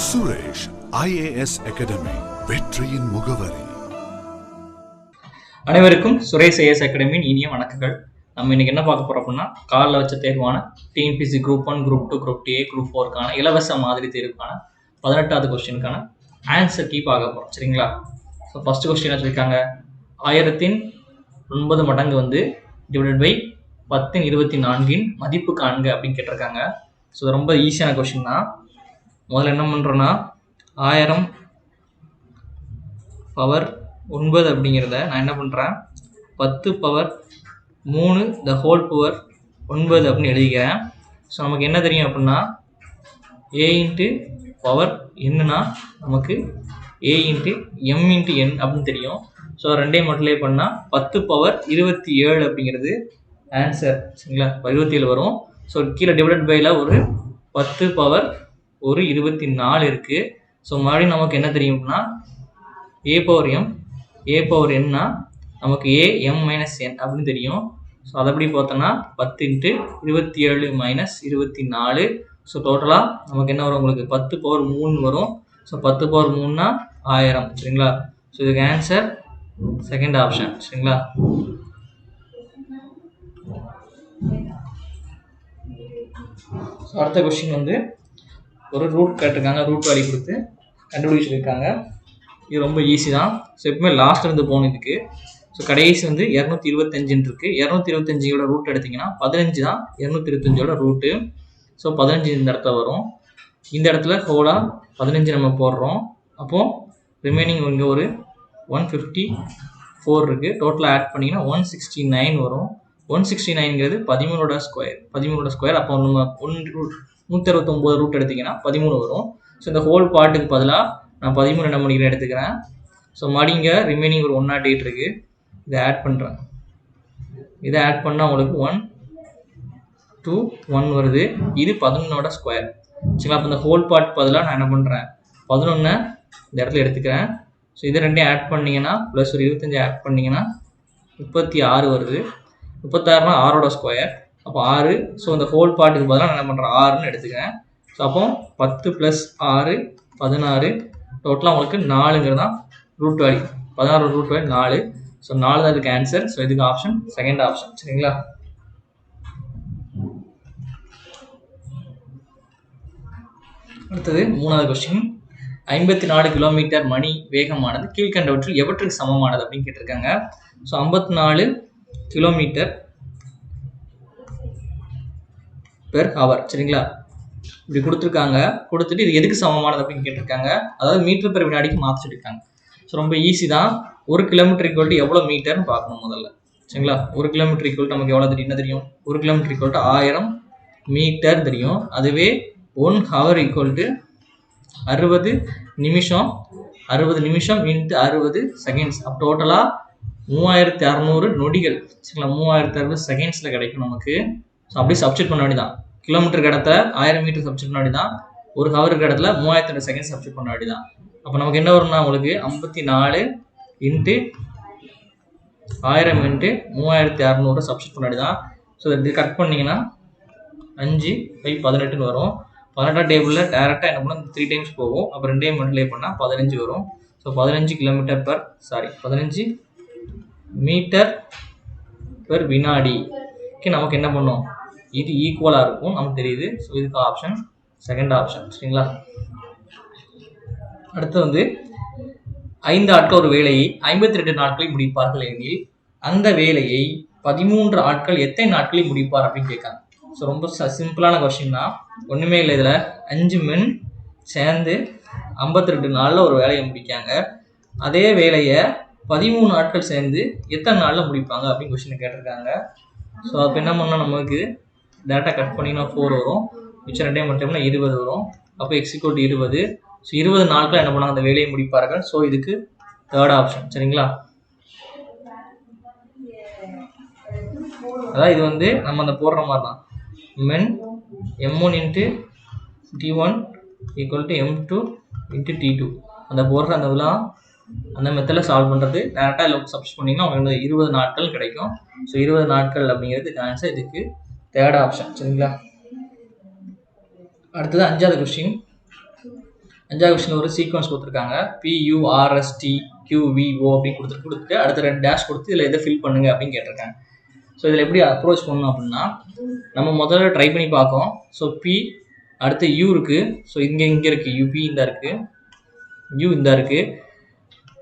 Suresh IAS academy, வெற்றியின் முகவரி. அனைவருக்கும் சுரேஷ் ஐஏஎஸ் அகாடமியின் இனிய வணக்கங்கள். நம்ம இன்னைக்கு என்ன பார்க்க போறோம் அப்படின்னா, காலில் வச்ச தேர்வான TNPSC group 1, group 2, group D, group 4க்கான இலவச மாதிரி தேர்வுக்கான 18வது கொஸ்டினுக்கான ஆன்சர் கீ பார்க்க போறோம். சரிங்களா? ஸோ ஃபர்ஸ்ட் கொஸ்டின் என்ன சொல்லியிருக்காங்க, 1000 மடங்கு வந்து டிவைடட் பை 1024 மதிப்பு காண்க அப்படின்னு கேட்டிருக்காங்க. ஸோ ரொம்ப ஈஸியான கொஸ்டின் தான். முதல்ல என்ன பண்ணுறோன்னா, 1000 பவர் 9 அப்படிங்கிறத நான் என்ன பண்ணுறேன், 10 பவர் 3 த ஹோல் பவர் 9 அப்படின்னு எழுதிக்கிறேன். ஸோ நமக்கு என்ன தெரியும் அப்படின்னா, ஏ இன்ட்டு பவர் என்னன்னா நமக்கு A into M into n அப்படின்னு தெரியும். ஸோ ரெண்டையும் மல்டிப்ளை பண்ணால் 10 பவர் 27 அப்படிங்கிறது ஆன்சர். சரிங்களா? 27 வரும். ஸோ கீழே டிவைடட் பையில் ஒரு 10 பவர் ஒரு 24 இருக்குது. ஸோ மறுபடியும் நமக்கு என்ன தெரியும் அப்படின்னா, ஏ பவர் என்னா நமக்கு ஏ எம் மைனஸ் என் அப்படின்னு தெரியும். ஸோ அதை எப்படி பார்த்தோன்னா 10 இன்ட்டு 27 மைனஸ் 24. ஸோ டோட்டலாக நமக்கு என்ன வரும், உங்களுக்கு 10 பவர் 3 வரும். ஸோ 10 பவர் 3னா 1000. சரிங்களா? ஸோ இதுக்கு ஆன்சர் செகண்ட் ஆப்ஷன். சரிங்களா? ஸோ அடுத்த கொஸ்டின் வந்து ஒரு ரூட் கேட்டிருக்காங்க, ரூட் வேல்யூ கொடுத்து கண்டுபிடிச்சு சொல்லியிருக்காங்க. இது ரொம்ப ஈஸி தான். ஸோ எப்பவுமே லாஸ்ட் இருந்து போகணும் இதுக்கு. ஸோ கடைசி வந்து 225 இருக்குது. 225ஓட ரூட் எடுத்திங்கன்னா 15 தான் 225ஓட ரூட்டு. ஸோ 15 இந்த இடத்துல வரும். இந்த இடத்துல ஹோலாக 15 நம்ம போடுறோம். அப்போது ரிமைனிங் இங்கே ஒரு 154 இருக்குது. டோட்டலாக ஆட் பண்ணிங்கன்னா 169 வரும். 169ங்கிறது 13ஓட ஸ்கொயர். அப்போ நம்ம 169 ரூட் எடுத்திங்கன்னா 13 வரும். ஸோ இந்த ஹோல் பார்ட்டுக்கு பதிலாக நான் 13 என்ன பண்ணிக்கிறேன் எடுத்துக்கிறேன். ஸோ மடிங்க ரிமைனிங் ஒரு 108 இருக்குது. இதை ஆட் பண்ணுறேன். இதை ஆட் பண்ணால் உங்களுக்கு 121 வருது. இது 11ஓட ஸ்கொயர். சரிங்களா? அப்போ இந்த ஹோல் பார்ட் பதிலாக நான் என்ன பண்ணுறேன், 11 இந்த இடத்துல எடுத்துக்கிறேன். ஸோ இது ரெண்டையும் ஆட் பண்ணிங்கன்னா ப்ளஸ் ஒரு 25 ஆட் பண்ணிங்கன்னா 36 வருது. 36னா 6ஓட ஸ்கொயர். அப்போ 6. ஸோ இந்த ஹோல் பார்ட்டுக்கு பதிலாக நான் என்ன பண்ணுறேன், 6ன்னு எடுத்துக்கிறேன். ஸோ அப்போ 10 + 6 16. டோட்டலாக உங்களுக்கு 4ங்கிறது தான் root value. 16 root value 4. So 4 தான் இதுக்கு ஆன்சர். ஸோ இதுக்கு ஆப்ஷன் செகண்ட் ஆப்ஷன். சரிங்களா? அடுத்தது 3வது கொஸ்டின், 54 கிலோமீட்டர் மணி வேகமானது கீழ்கண்டவற்றில் எவற்றுக்கு சமமானது அப்படின்னு கேட்டிருக்காங்க. So 54 kilometre per hour. சரிங்களா? இப்படி கொடுத்துருக்காங்க. கொடுத்துட்டு இது எதுக்கு சமமானது அப்படின்னு கேட்டிருக்காங்க. அதாவது மீட்டர் பெர் வினாடிக்கு மாற்றி சொல்லியிருக்காங்க. ஸோ ரொம்ப ஈஸி தான். 1 கிலோமீட்டர் ஈக்குவல் டு எவ்வளோ மீட்டர்னு பார்க்கணும் முதல்ல. சரிங்களா? 1 கிலோமீட்டர் ஈக்குவல் நமக்கு எவ்வளோ தெரியும், என்ன தெரியும், 1 கிலோமீட்டர் ஈக்குவல் டு 1000 மீட்டர் தெரியும். அதுவே 1 ஹவர் ஈக்குவல் டு 60 நிமிஷம். 60 நிமிஷம் இன்ட்டு 60 செகண்ட்ஸ். அப்போ டோட்டலாக 3600 நொடிகள். சரிங்களா? 3600 செகண்ட்ஸில் கிடைக்கும் நமக்கு. ஸோ அப்படியே சப்ஸ்டிட் பண்ண வேண்டியதான். கிலோமீட்டருக்கு இடத்துல 1000 மீட்டர் சப்ஸ்டிட் பண்ண வேண்டியதான். 1 ஹவருக்கு இடத்துல 3200 செகண்ட் சப்ஸ்டிட் பண்ண வேண்டியதான். அப்போ நமக்கு என்ன வரும்னா, உங்களுக்கு 54 இன்ட்டு 1000 இன்ட்டு 3600 சப்ஸ்டிட் பண்ண வேண்டியதான். ஸோ இது கட் பண்ணிங்கன்னா 5/18 வரும். 18 டேபிளில் டேரெக்டாக என்ன பண்ணால் 3 டைம்ஸ் போகும். அப்போ 2 மல்டிப்ளை பண்ணால் 15 வரும். ஸோ 15 மீட்டர் பெர் வினாடிக்கு நமக்கு என்ன பண்ணும், இது ஈக்குவலாக இருக்கும் நமக்கு தெரியுது. ஸோ இதுக்கு ஆப்ஷன் செகண்ட் ஆப்ஷன். சரிங்களா? அடுத்து வந்து 5 ஆட்கள் ஒரு வேலையை 52 நாட்களில் முடிப்பார்கள் எனில் அந்த வேலையை 13 ஆட்கள் எத்தனை நாட்களில் முடிப்பார் அப்படின்னு கேட்காங்க. ஸோ ரொம்ப சிம்பிளான கொஸ்டின் தான். ஒன்றுமே இல்லை. இதில் 5 மென் சேர்ந்து 52 நாளில் ஒரு வேலையை முடிக்காங்க. அதே வேலையை 13 ஆட்கள் சேர்ந்து எத்தனை நாளில் முடிப்பாங்க அப்படின்னு கொஸ்டின் கேட்டிருக்காங்க. ஸோ அப்போ என்ன பண்ணால் நமக்கு டேட்டா கட் பண்ணிங்கன்னா 4 வரும். மிச்சம் 2 மட்டும்னா 20 வரும். அப்போ x = 20. ஸோ 20 நாட்கள் என்ன பண்ணாங்க, அந்த வேலையை முடிப்பார்கள். ஸோ இதுக்கு தேர்ட் ஆப்ஷன். சரிங்களா? அதாவது இது வந்து நம்ம அந்த போடுற மாதிரி தான். men m1 into t1 equal to m2 into t2. அந்த போடுற அந்த இதெல்லாம் அந்த மெத்தடில் சால்வ் பண்ணுறது. டேரெக்டாக இதில் சப்ஸ்ட் பண்ணிங்கன்னா உங்களுக்கு 20 நாட்கள் கிடைக்கும். ஸோ 20 நாட்கள் அப்படிங்கிறதுக்கு ஆன்சர் இதுக்கு தேர்ட் ஆப்ஷன். சரிங்களா? அடுத்தது 5வது கொஸ்டின், 5வது கொஸ்டின் ஒரு சீக்வன்ஸ் கொடுத்துருக்காங்க. PURSTQVO அப்படின்னு கொடுத்துட்டு அடுத்த 2 டேஷ் கொடுத்து இதில் எதை ஃபில் பண்ணுங்க அப்படின்னு கேட்டிருக்காங்க. ஸோ இதில் எப்படி அப்ரோச் பண்ணணும் அப்படின்னா, நம்ம முதல்ல ட்ரை பண்ணி பார்க்கோம். ஸோ P அடுத்து U இருக்குது. ஸோ இங்கே இருக்குது UP இந்த இருக்குது, U இந்த இருக்குது,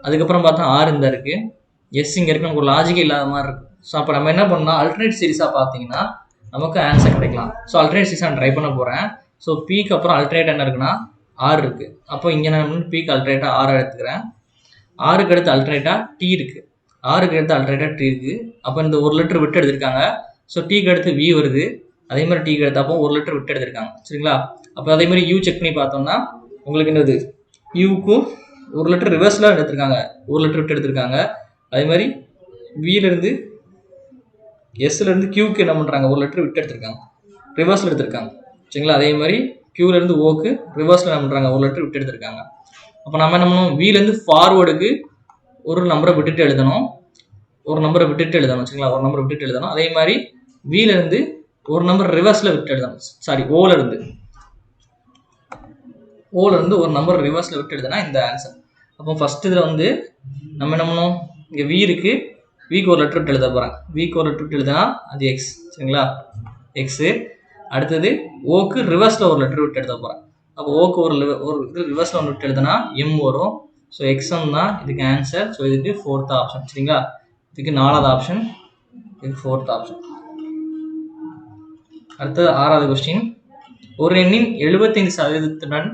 அதுக்கப்புறம் பார்த்தா R இந்த இருக்குது, S இங்கே இருக்குது. நமக்கு ஒரு லாஜிக்கே இல்லாத மாதிரி இருக்குது. ஸோ அப்போ நம்ம என்ன பண்ணலாம், அல்டர்னேட் சீரிஸாக பார்த்தீங்கன்னா நமக்கு ஆன்சர் கிடைக்கலாம். ஸோ அல்டர்னேட் சீரிஸாக நான் ட்ரை பண்ண போகிறேன். ஸோ Pக்கு அப்புறம் அல்டர்னேட் என்ன இருக்குன்னா R இருக்குது. அப்போ இங்கே நான் Pக்கு அல்டர்னேட்டாக R எடுத்துக்கிறேன். Rக்கு அடுத்து அல்டர்னேட்டாக T இருக்குது, Rக்கு அடுத்து அல்டர்னேட்டாக T இருக்குது. அப்போ இந்த ஒரு லெட்டர் விட்டு எடுத்திருக்காங்க. ஸோ Tக்கு அடுத்து V வருது, அதே மாதிரி Tக்கு அடுத்து அப்போ ஒரு லெட்டர் விட்டு எடுத்திருக்காங்க. சரிங்களா? அப்போ அதே மாதிரி U செக் பண்ணி பார்த்தோம்னா உங்களுக்கு என்னது, Uக்கும் ஒரு லெட்டர் ரிவர்ஸில் எடுத்திருக்காங்க, ஒரு லெட்டர் விட்டு எடுத்திருக்காங்க. அதே மாதிரி விலேருந்து எஸ்லேருந்து Qக்கு என்ன பண்ணுறாங்க, ஒரு லெட்டர் விட்டு எடுத்திருக்காங்க, ரிவர்ஸில் எடுத்திருக்காங்க. சரிங்களா? அதே மாதிரி Qலேருந்து ஓக்கு ரிவர்ஸில் என்ன பண்ணுறாங்க, ஒரு லெட்டர் விட்டு எடுத்திருக்காங்க. அப்போ நம்ம என்ன பண்ணணும், விலேருந்து ஃபார்வேர்டுக்கு ஒரு நம்பரை விட்டுட்டு எழுதணும், ஒரு நம்பரை விட்டுட்டு எழுதணும். சரிங்களா? ஒரு நம்பரை விட்டுட்டு எழுதணும். அதே மாதிரி விலேருந்து ஒரு நம்பர் ரிவர்ஸில் விட்டு எழுதணும். சாரி, ஓலேருந்து ஒரு நம்பர் ரிவர்ஸில் விட்டு எழுதுனா இந்த ஆன்சர். அப்போ ஃபர்ஸ்ட் இதில் வந்து நம்ம என்ன பண்ணணும், இங்கே வி இருக்குது, விக்கு ஒரு லெட்டர் விட்டு எழுத போகிறேன். விக்கு ஒரு லெட்டர் விட்டு எழுதுனா அது எக்ஸ். சரிங்களா? எக்ஸு. அடுத்தது ஓக்கு ரிவர்ஸில் ஒரு லெட்டர் விட்டு எழுத போகிறேன். அப்போ ஓக்கு ஒரு இது ரிவர்ஸில் ஒன்று விட்டு எழுதுனா எம் வரும். ஸோ எக்ஸம் தான் இதுக்கு ஆன்சர். ஸோ இதுக்கு 4th ஆப்ஷன். சரிங்களா? இதுக்கு 4வது ஆப்ஷன், இதுக்கு 4th ஆப்ஷன். அடுத்தது 6வது கொஸ்டின். ஒரு எண்ணின் 75%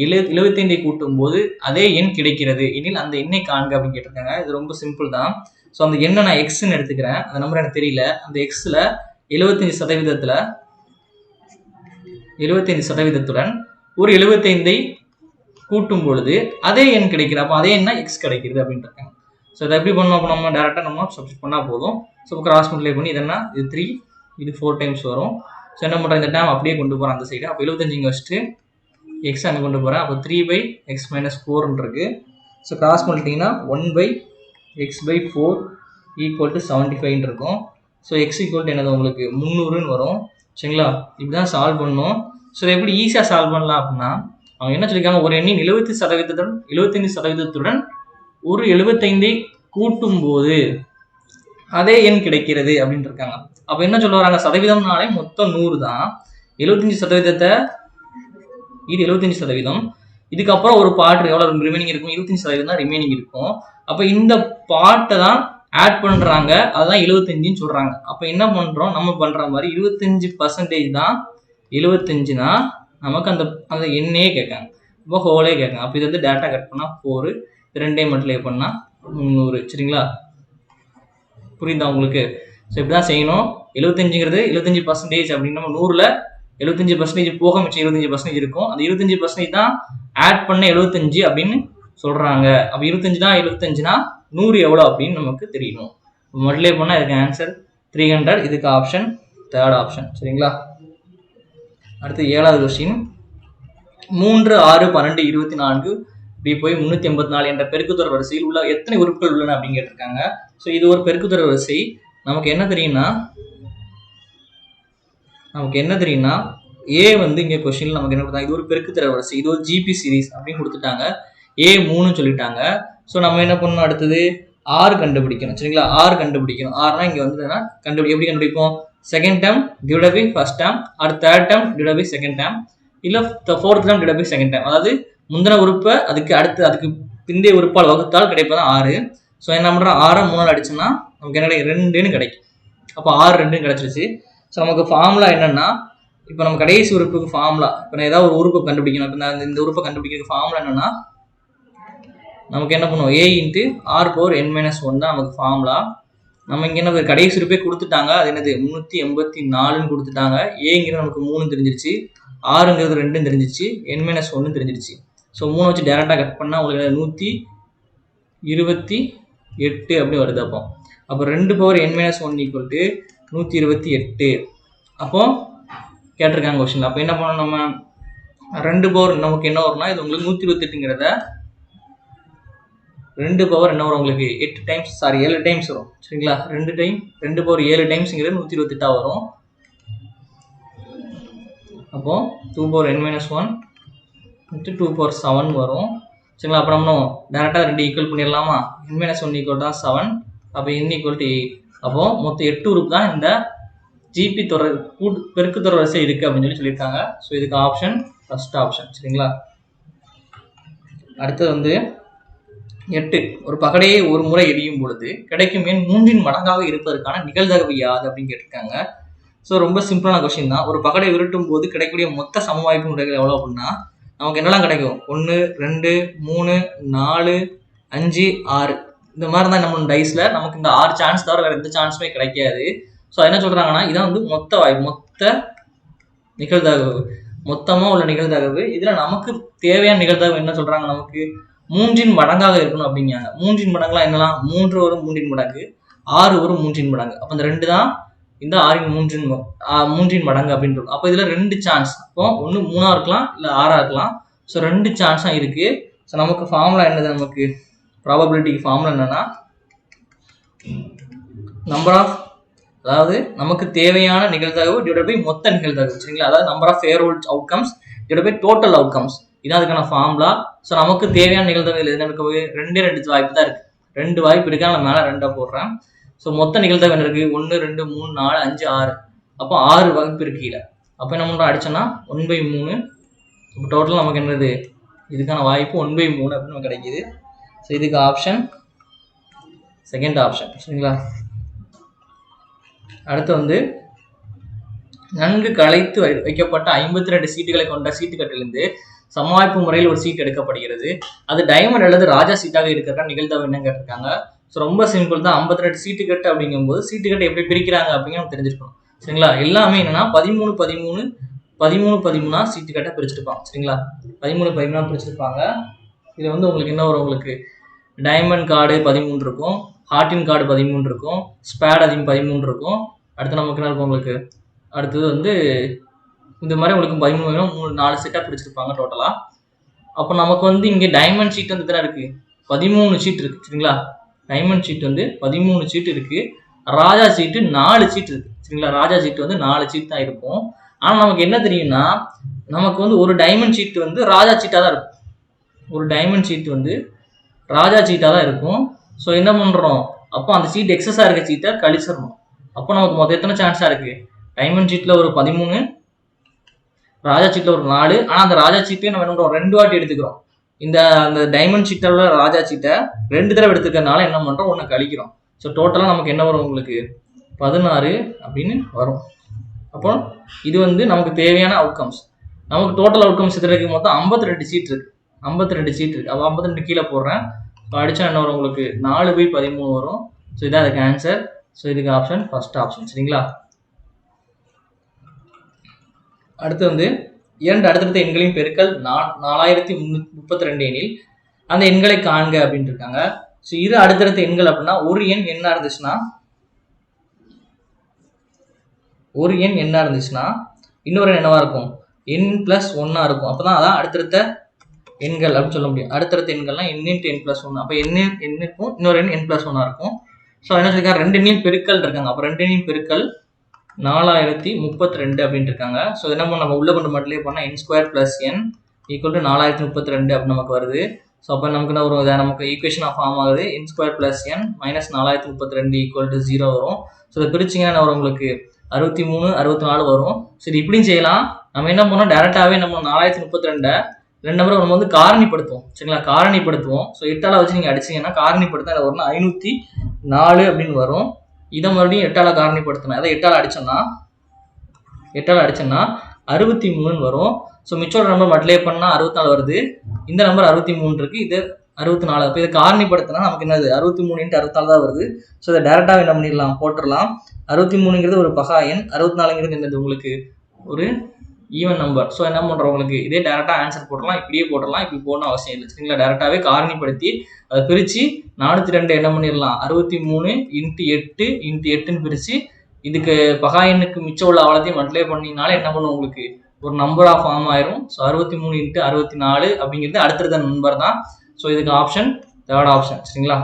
75 கூட்டும் போது அதே எண் கிடைக்கிறது எனில் அந்த எண்ணை காண்க அப்படின்னு கேட்டிருக்காங்க. இது ரொம்ப சிம்பிள் தான். ஸோ அந்த எண்ணை நான் எக்ஸ்ன்னு எடுத்துக்கிறேன், அந்த நம்பர் எனக்கு தெரியல. அந்த எக்ஸில் 75%துடன் ஒரு 75ஐ கூட்டும் பொழுது அதே எண் கிடைக்கிற, அப்போ அதே எண்ணா எக்ஸ் கிடைக்கிறது அப்படின்ட்டு இருக்காங்க. ஸோ இதை எப்படி பண்ணோம், அப்போ நம்ம டேரெக்டாக நம்ம சப்ஸ்டிட் பண்ணால் போதும். ஸோ கிராஸ் மல்டிப்ளை பண்ணி இதெல்லாம் இது 3, இது 4 டைம்ஸ் வரும். ஸோ என்ன பண்ணுறேன், இந்த டேம் அப்படியே கொண்டு போகிறேன் அந்த சைடு. அப்போ 75 இங்கே வச்சுட்டு எக்ஸ் அங்கே கொண்டு போகிறேன். அப்போ 3/x-4 இருக்குது. ஸோ கிராஸ் பண்ணிட்டீங்கன்னா 1/x/4 = 75 இருக்கும். ஸோ எக்ஸ் ஈக்குவல் என்னது உங்களுக்கு 300ன்னு வரும். சரிங்களா? இப்படி தான் சால்வ் பண்ணணும். ஸோ இதை எப்படி ஈஸியாக சால்வ் பண்ணலாம் அப்படின்னா, அவங்க என்ன சொல்லியிருக்காங்க, ஒரு எண்ணின் 75%துடன் ஒரு 75ஐ கூட்டும் போது அதே எண் கிடைக்கிறது அப்படின்ட்டு இருக்காங்க. அப்போ என்ன சொல்ல வராங்க, சதவீதம்னாலே மொத்தம் 100 தான். 75% இது 75%. இதுக்கப்புறம் ஒரு பார்ட் எவ்வளோ ரிமைனிங் இருக்கும், 25% தான் ரிமைனிங் இருக்கும். அப்போ இந்த பார்ட்டை தான் ஆட் பண்ணுறாங்க, அதுதான் 75ன்னு சொல்கிறாங்க. அப்போ என்ன பண்ணுறோம், நம்ம பண்ணுற மாதிரி 25% தான் 75னா நமக்கு அந்த எண்ணே கேட்காங்க, இப்போ ஹோலே கேட்காங்க. அப்போ இது வந்து டேட்டா கட் பண்ணால் 4, 2ஐயும் மல்டிப்ளை பண்ணால் 300. சரிங்களா? புரியுதா உங்களுக்கு? ஸோ இப்படி தான் செய்யணும். 75ங்கிறது 75% அப்படின்னு நம்ம 100ல் 75% போக மிச்சம் 25% இருக்கும். அந்த 25% தான் ஆட் பண்ண 75 அப்படின்னு சொல்கிறாங்க. அப்போ 25 தான் 75னா 100 எவ்வளோ அப்படின்னு நமக்கு தெரியணும். மல்டிப்ளை பண்ணால் இதுக்கு ஆன்சர் 300. இதுக்கு ஆப்ஷன் 3rd ஆப்ஷன். சரிங்களா? அடுத்து 7வது கொஸ்டின். 3, 6, 12, 24 இப்படி போய் 384 என்ற பெருக்குத்தொடர் வரிசையில் உள்ள எத்தனை உறுப்புகள் உள்ளன அப்படின்னு கேட்டிருக்காங்க. ஸோ இது ஒரு பெருக்குத்தொடர் வரிசை. நமக்கு என்ன தெரியும்னா ஏ வந்து இங்கே கொஸ்டின்ல நமக்கு என்ன கொடுத்தாங்க, இது ஒரு பெருக்குத்தொடர் வரிசை, இது ஒரு ஜிபி சீரிஸ் அப்படின்னு கொடுத்துட்டாங்க. A3 சொல்லிட்டாங்க. ஸோ நம்ம என்ன பண்ணணும், அடுத்தது R கண்டுபிடிக்கணும். சரிங்களா? R கண்டுபிடிக்கணும். Rனா இங்கே வந்து எப்படி கண்டுபிடிப்போம், second term divide by first term, or third term divide by second term, இல்லை fourth term divide by second term. அதாவது முந்தின உறுப்பை அதுக்கு பிந்தைய உறுப்பால் வகுத்தால் கிடைப்பதான் 6. ஸோ என்ன பண்ணுறோம், 6 3 அடிச்சோம்னா நமக்கு என்ன கிடைக்கும், 2ன்னு கிடைக்கும். அப்போ 6 2 கிடைச்சிருச்சு. ஸோ நமக்கு ஃபார்முலா என்னன்னா, இப்போ நம்ம கடைசி உறுப்புக்கு ஃபார்முலா, இப்போ நான் ஏதாவது ஒரு உறுப்பை கண்டுபிடிக்கணும். இப்போ நான் இந்த உறுப்பை கண்டுபிடிக்கிறதுக்கு ஃபார்முலா என்னன்னா, நமக்கு என்ன பண்ணுவோம், A × R⁻n−1 தான் நமக்கு ஃபார்முலா. நம்ம இங்கே என்ன கடைசி உறுப்பே கொடுத்துட்டாங்க, அது என்னது 384ன்னு கொடுத்துட்டாங்க. ஏங்கிறது நமக்கு 3 தெரிஞ்சிருச்சு, ஆறுங்கிறது 2 தெரிஞ்சிச்சு, n-1 தெரிஞ்சிருச்சு. ஸோ 3 வச்சு டேரெக்டாக கட் பண்ணால் உங்களுக்கு 128 அப்படி வருது. அப்போ 2/n-1 = 128. அப்போ கேட்டிருக்காங்க கொஸ்டின். அப்போ என்ன பண்ணணும், நம்ம 2 நமக்கு என்ன வரும்னா, இது உங்களுக்கு 128ங்கிறத 2 என்ன வரும் உங்களுக்கு 7 டைம்ஸ் வரும். சரிங்களா? 2/7 டைம்ஸ்ங்கிறது 128 வரும். அப்போ 2/n-1 இன்ட்டு 2 பவர் 7 வரும் சரிங்களா. அப்புறம் நம்ம டேரெக்டாக 2 ஈக்குவல் பண்ணிடலாமா. n - 1 ஈக்குவல் தான் 7, அப்போ n ஈக்குவல் டு 8. அப்போது மொத்தம் 8 உறுப்பு தான் இந்த ஜிபி தொடர் பெருக்கு தொடர் வரிசை இருக்குது அப்படின்னு சொல்லியிருக்காங்க. ஸோ இதுக்கு ஆப்ஷன் ஃபர்ஸ்ட் ஆப்ஷன் சரிங்களா. அடுத்தது வந்து 8. ஒரு பகடையை ஒரு முறை எரியும் பொழுது கிடைக்கும் எண் 3 மடங்காக இருப்பதற்கான நிகழ்தகவு யாது அப்படின்னு கேட்டிருக்காங்க. ஸோ ரொம்ப சிம்பிளான கொஸ்டின் தான். ஒரு பகடை உருட்டும் போது கிடைக்கக்கூடிய மொத்த சமவாய்ப்பு முறைகள் எவ்வளோ அப்படின்னா நமக்கு என்னெல்லாம் கிடைக்கும், 1 2 3 4 5 6 இந்த மாதிரி தான் நம்ம டைஸில் நமக்கு இந்த 6 சான்ஸ் தவிர வேறு எந்த சான்ஸுமே கிடைக்காது. ஸோ என்ன சொல்கிறாங்கன்னா இதான் வந்து மொத்த வாய்ப்பு, மொத்த நிகழ்தகவு, மொத்தமாக உள்ள நிகழ்தகவு. இதில் நமக்கு தேவையான நிகழ்தகவு என்ன சொல்கிறாங்க, நமக்கு 3 மடங்காக இருக்கணும் அப்படிங்காங்க. 3 மடங்குலாம் என்னலாம், 3 ஒரு 3 மடங்கு, 6 ஒரு 3 மடங்கு. அப்போ இந்த 2 தான் இந்த 6 3 மடங்கு அப்படின்னு இருக்கும். அப்போ இதில் 2 சான்ஸ், அப்போ ஒன்று 3ஆக இருக்கலாம் இல்லை 6ஆக இருக்கலாம். ஸோ 2 சான்ஸாக இருக்குது. ஸோ நமக்கு ஃபார்முலா என்னது, நமக்கு ப்ராபபிலிட்டிக்கு ஃபார்முலா என்னன்னா நம்பர் ஆஃப், அதாவது நமக்கு தேவையான நிகழ்தகவு டிவைட் பை மொத்த நிகழ்தகவு சரிங்களா. அதாவது number of favourable outcomes divide by total outcomes, இதான் அதுக்கான ஃபார்முலா. ஸோ நமக்கு தேவையான நிகழ்தகவு என்ன இருக்கு, 2 வாய்ப்பு தான் இருக்குது. 2 வாய்ப்பு இருக்கு, நான் மேலே 2 போடுறேன். ஸோ மொத்த நிகழ்தகவு என்ன இருக்குது, 1 2 3 4 5 6, அப்போ 6 வாய்ப்பு இருக்கு கீழே. அப்போ என்ன பண்ணுறோம், அடிச்சோன்னா 1/3. இப்போ டோட்டல் நமக்கு என்னது, இதுக்கான வாய்ப்பு 1/3 அப்படின்னு நமக்கு கிடைக்கிது. ஸோ இதுக்கு ஆப்ஷன் செகண்ட் ஆப்ஷன் சரிங்களா. அடுத்து வந்து நன்கு களைத்து வைக்கப்பட்ட 52 சீட்டுகளை கொண்ட சீட்டுக்கட்டிலிருந்து சமவாய்ப்பு முறையில் ஒரு சீட் எடுக்கப்படுகிறது. அது டைமண்ட் அல்லது ராஜா சீட்டாக இருக்கிற நிகழ்தகவு என்னன்னு கேட்டிருக்காங்க. ஸோ ரொம்ப சிம்பிள் தான். 52 சீட்டுக்கட்டு அப்படிங்கும்போது சீட்டுக்கட்டை எப்படி பிரிக்கிறாங்க அப்படின்னு நம்ம தெரிஞ்சிருக்கணும் சரிங்களா. எல்லாமே என்னன்னா 13 13 13 13 சீட்டுக்கட்டை பிரிச்சிருப்பாங்க சரிங்களா. 13 13 பிரிச்சிருப்பாங்க. இது வந்து உங்களுக்கு என்ன வரும், உங்களுக்கு டைமண்ட் கார்டு 13 இருக்கும், ஹார்டின் கார்டு 13 இருக்கும், ஸ்பேட் அதிகம் 13 இருக்கும். அடுத்து நமக்கு என்ன இருக்கும், உங்களுக்கு அடுத்தது வந்து இந்த மாதிரி உங்களுக்கு 13 4 செட்டாக பிரிச்சிருப்பாங்க டோட்டலாக. அப்போ நமக்கு வந்து இங்கே டைமண்ட் ஷீட் வந்து தான் இருக்குது, 13 சீட் இருக்குது சரிங்களா. டைமண்ட் ஷீட் வந்து 13 சீட் இருக்குது, ராஜா சீட்டு 4 சீட் இருக்குது சரிங்களா. ராஜா சீட்டு வந்து 4 சீட் தான் இருக்கும். ஆனால் நமக்கு என்ன தெரியும்னா நமக்கு வந்து ஒரு டைமண்ட் ஷீட் வந்து ராஜா சீட்டாக தான் இருக்கும், ஒரு டைமண்ட் ஷீட் வந்து ராஜா சீட்டாக தான் இருக்கும். ஸோ என்ன பண்ணுறோம், அப்போ அந்த சீட் எக்ஸஸாக இருக்க சீட்டை கழிச்சிடணும். அப்போ நமக்கு மொத்தம் எத்தனை சான்ஸாக இருக்குது, டைமண்ட் சீட்டில் ஒரு 13, ராஜா சீட்டில் ஒரு 4. ஆனால் அந்த ராஜா சீட்டையும் நம்ம என்ன பண்ணுறோம், 2 வாட்டி எடுத்துக்கிறோம். அந்த டைமண்ட் சீட்டில் உள்ள ராஜா சீட்டை 2 தடவை எடுத்துக்கிறதுனால என்ன பண்ணுறோம், ஒன்று கழிக்கிறோம். ஸோ டோட்டலாக நமக்கு என்ன வரும், உங்களுக்கு 16 அப்படின்னு வரும். அப்போ இது வந்து நமக்கு தேவையான அவுட்கம்ஸ். நமக்கு டோட்டல் அவுட்கம்ஸ் இதில் மொத்தம் 52 சீட் இருக்குது, 52 சீட் இருக்குது. அப்போ 52 கீழே போடுறேன். இப்போ அடித்தா என்ன வரும், உங்களுக்கு 4/13 வரும். ஸோ இதான் அதுக்கு ஆன்சர். ஸோ இதுக்கு ஆப்ஷன் ஃபர்ஸ்ட் ஆப்ஷன் சரிங்களா. அடுத்து வந்து 2 அடுத்தடுத்த எண்களின் பெருக்கல் 4032 எனில் அந்த எண்களை காண்க அப்படின்னு இருக்காங்க. ஸோ இரு அடுத்தடுத்த எண்கள் அப்படின்னா ஒரு எண் என்ன இருந்துச்சுன்னா இன்னொரு எண் என்னவா இருக்கும், n+1 இருக்கும். அப்போதான் அதான் அடுத்தடுத்த எண்கள் அப்படின்னு சொல்ல முடியும். அடுத்தடுத்த எண்கள்லாம் n × n+1. அப்போ n இன்னொரு எண் n+1 இருக்கும். ஸோ என்ன சொல்லியிருக்காங்க, 2 எண்ணின் பெருக்கல் இருக்காங்க. அப்போ 2 எண்ணின் பெருக்கல் 4032 அப்படின்னு இருக்காங்க. ஸோ என்ன பண்ண நம்ம உள்ள கொண்டு மட்டும் பண்ணால் n² + n = 4032 அப்படின்னு நமக்கு வருது. ஸோ அப்போ நமக்கு என்ன வரும், நமக்கு ஈக்குவேஷன் ஃபார்ம் ஆகுது, n² + n - 4032 = 0 வரும். ஸோ இதை பிரிச்சிங்கன்னா என்ன வரும், உங்களுக்கு 63 64 வரும். சரி இப்படியும் செய்யலாம். நம்ம என்ன பண்ணோம், டேரெக்டாகவே நம்ம 4032 2 நம்பரை நம்ம வந்து காரணிப்படுத்துவோம் சரிங்களா. காரணிப்படுத்துவோம். ஸோ 8ஆல் வச்சு நீங்கள் அடிச்சிங்கன்னா காரணிப்படுத்த என்ன வரும்னா 504 அப்படின்னு வரும். இதை மறுபடியும் 8ஆல் காரணிப்படுத்தணும். அதை 8ஆல் அடிச்சோன்னா 63 வரும். ஸோ மிச்சோட நம்பர் மல்டிப்ளை பண்ணால் 64 வருது. இந்த நம்பர் 63 இருக்குது, இது 64. இப்போ இதை காரணிப்படுத்தினா நமக்கு என்னது 63 × 64 தான் வருது. ஸோ இதை டேரெக்டாக என்ன பண்ணிடலாம், போட்டுடலாம். 63ங்கிறது ஒரு பகா எண், 64ங்கிறது என்னது உங்களுக்கு ஒரு ஈவன் நம்பர். ஸோ என்ன பண்ணுறோம், உங்களுக்கு இதே டேரெக்டாக ஆன்சர் போட்டுடலாம், இப்படியே போட்டுடலாம், இப்படி போடணும் அவசியம் இல்லை சரிங்களா. டேரெக்டாகவே காரணிப்படுத்தி அதை பிரித்து 402 என்ன பண்ணிடலாம், 63 × 8 × 8ன்னு பிரித்து இதுக்கு பகா எண்ணுக்கு மிச்சம் உள்ள அவ்வளோத்தையும் மல்டிப்ளை பண்ணினால என்ன பண்ணும், உங்களுக்கு ஒரு நம்பராக ஃபார்ம் ஆயிரும். ஸோ 63 × 64 அப்படிங்கிறது அடுத்தடுத்த நம்பர் தான். ஸோ இதுக்கு ஆப்ஷன் தேர்ட் ஆப்ஷன் சரிங்களா.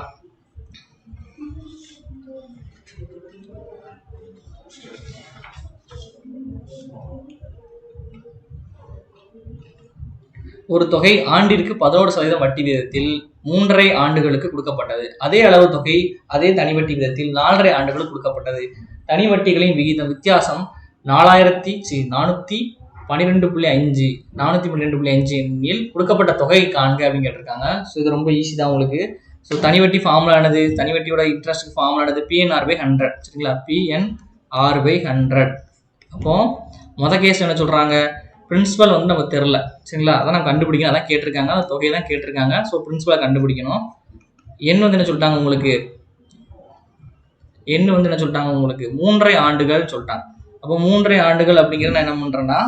ஒரு தொகை ஆண்டிற்கு 11% வட்டி விகிதத்தில் 3.5 ஆண்டுகளுக்கு கொடுக்கப்பட்டது. அதே அளவு தொகை அதே தனி வட்டி விகிதத்தில் 4.5 ஆண்டுகளுக்கு கொடுக்கப்பட்டது. தனி வட்டிகளின் வித்தியாசம் 412.5 412.5 கொடுக்கப்பட்ட தொகை காண்க அப்படின்னு கேட்டிருக்காங்க. ஸோ இது ரொம்ப ஈஸி தான் உங்களுக்கு. ஸோ தனி வட்டி ஃபார்முலா ஆனது, தனி வட்டியோட இன்ட்ரெஸ்ட் ஃபார்முலா ஆனது PNR/100. சரிங்களா, PNR/100. அப்போ கேஸ் என்ன சொல்றாங்க, பிரின்சிபல் வந்து நமக்கு தெரியல. சரிங்களா, அதான் நம்ம கண்டுபிடிக்கணும். அதான் கேட்டிருக்காங்க, அந்த தொகையை தான் கேட்டிருக்காங்க. ஸோ பிரின்சிபலை கண்டுபிடிக்கணும். எண் வந்து என்ன சொல்லிட்டாங்க உங்களுக்கு, 3.5 ஆண்டுகள் சொல்லிட்டாங்க. அப்போ 3.5 ஆண்டுகள் அப்படிங்கிறது நான் என்ன பண்றேன்னா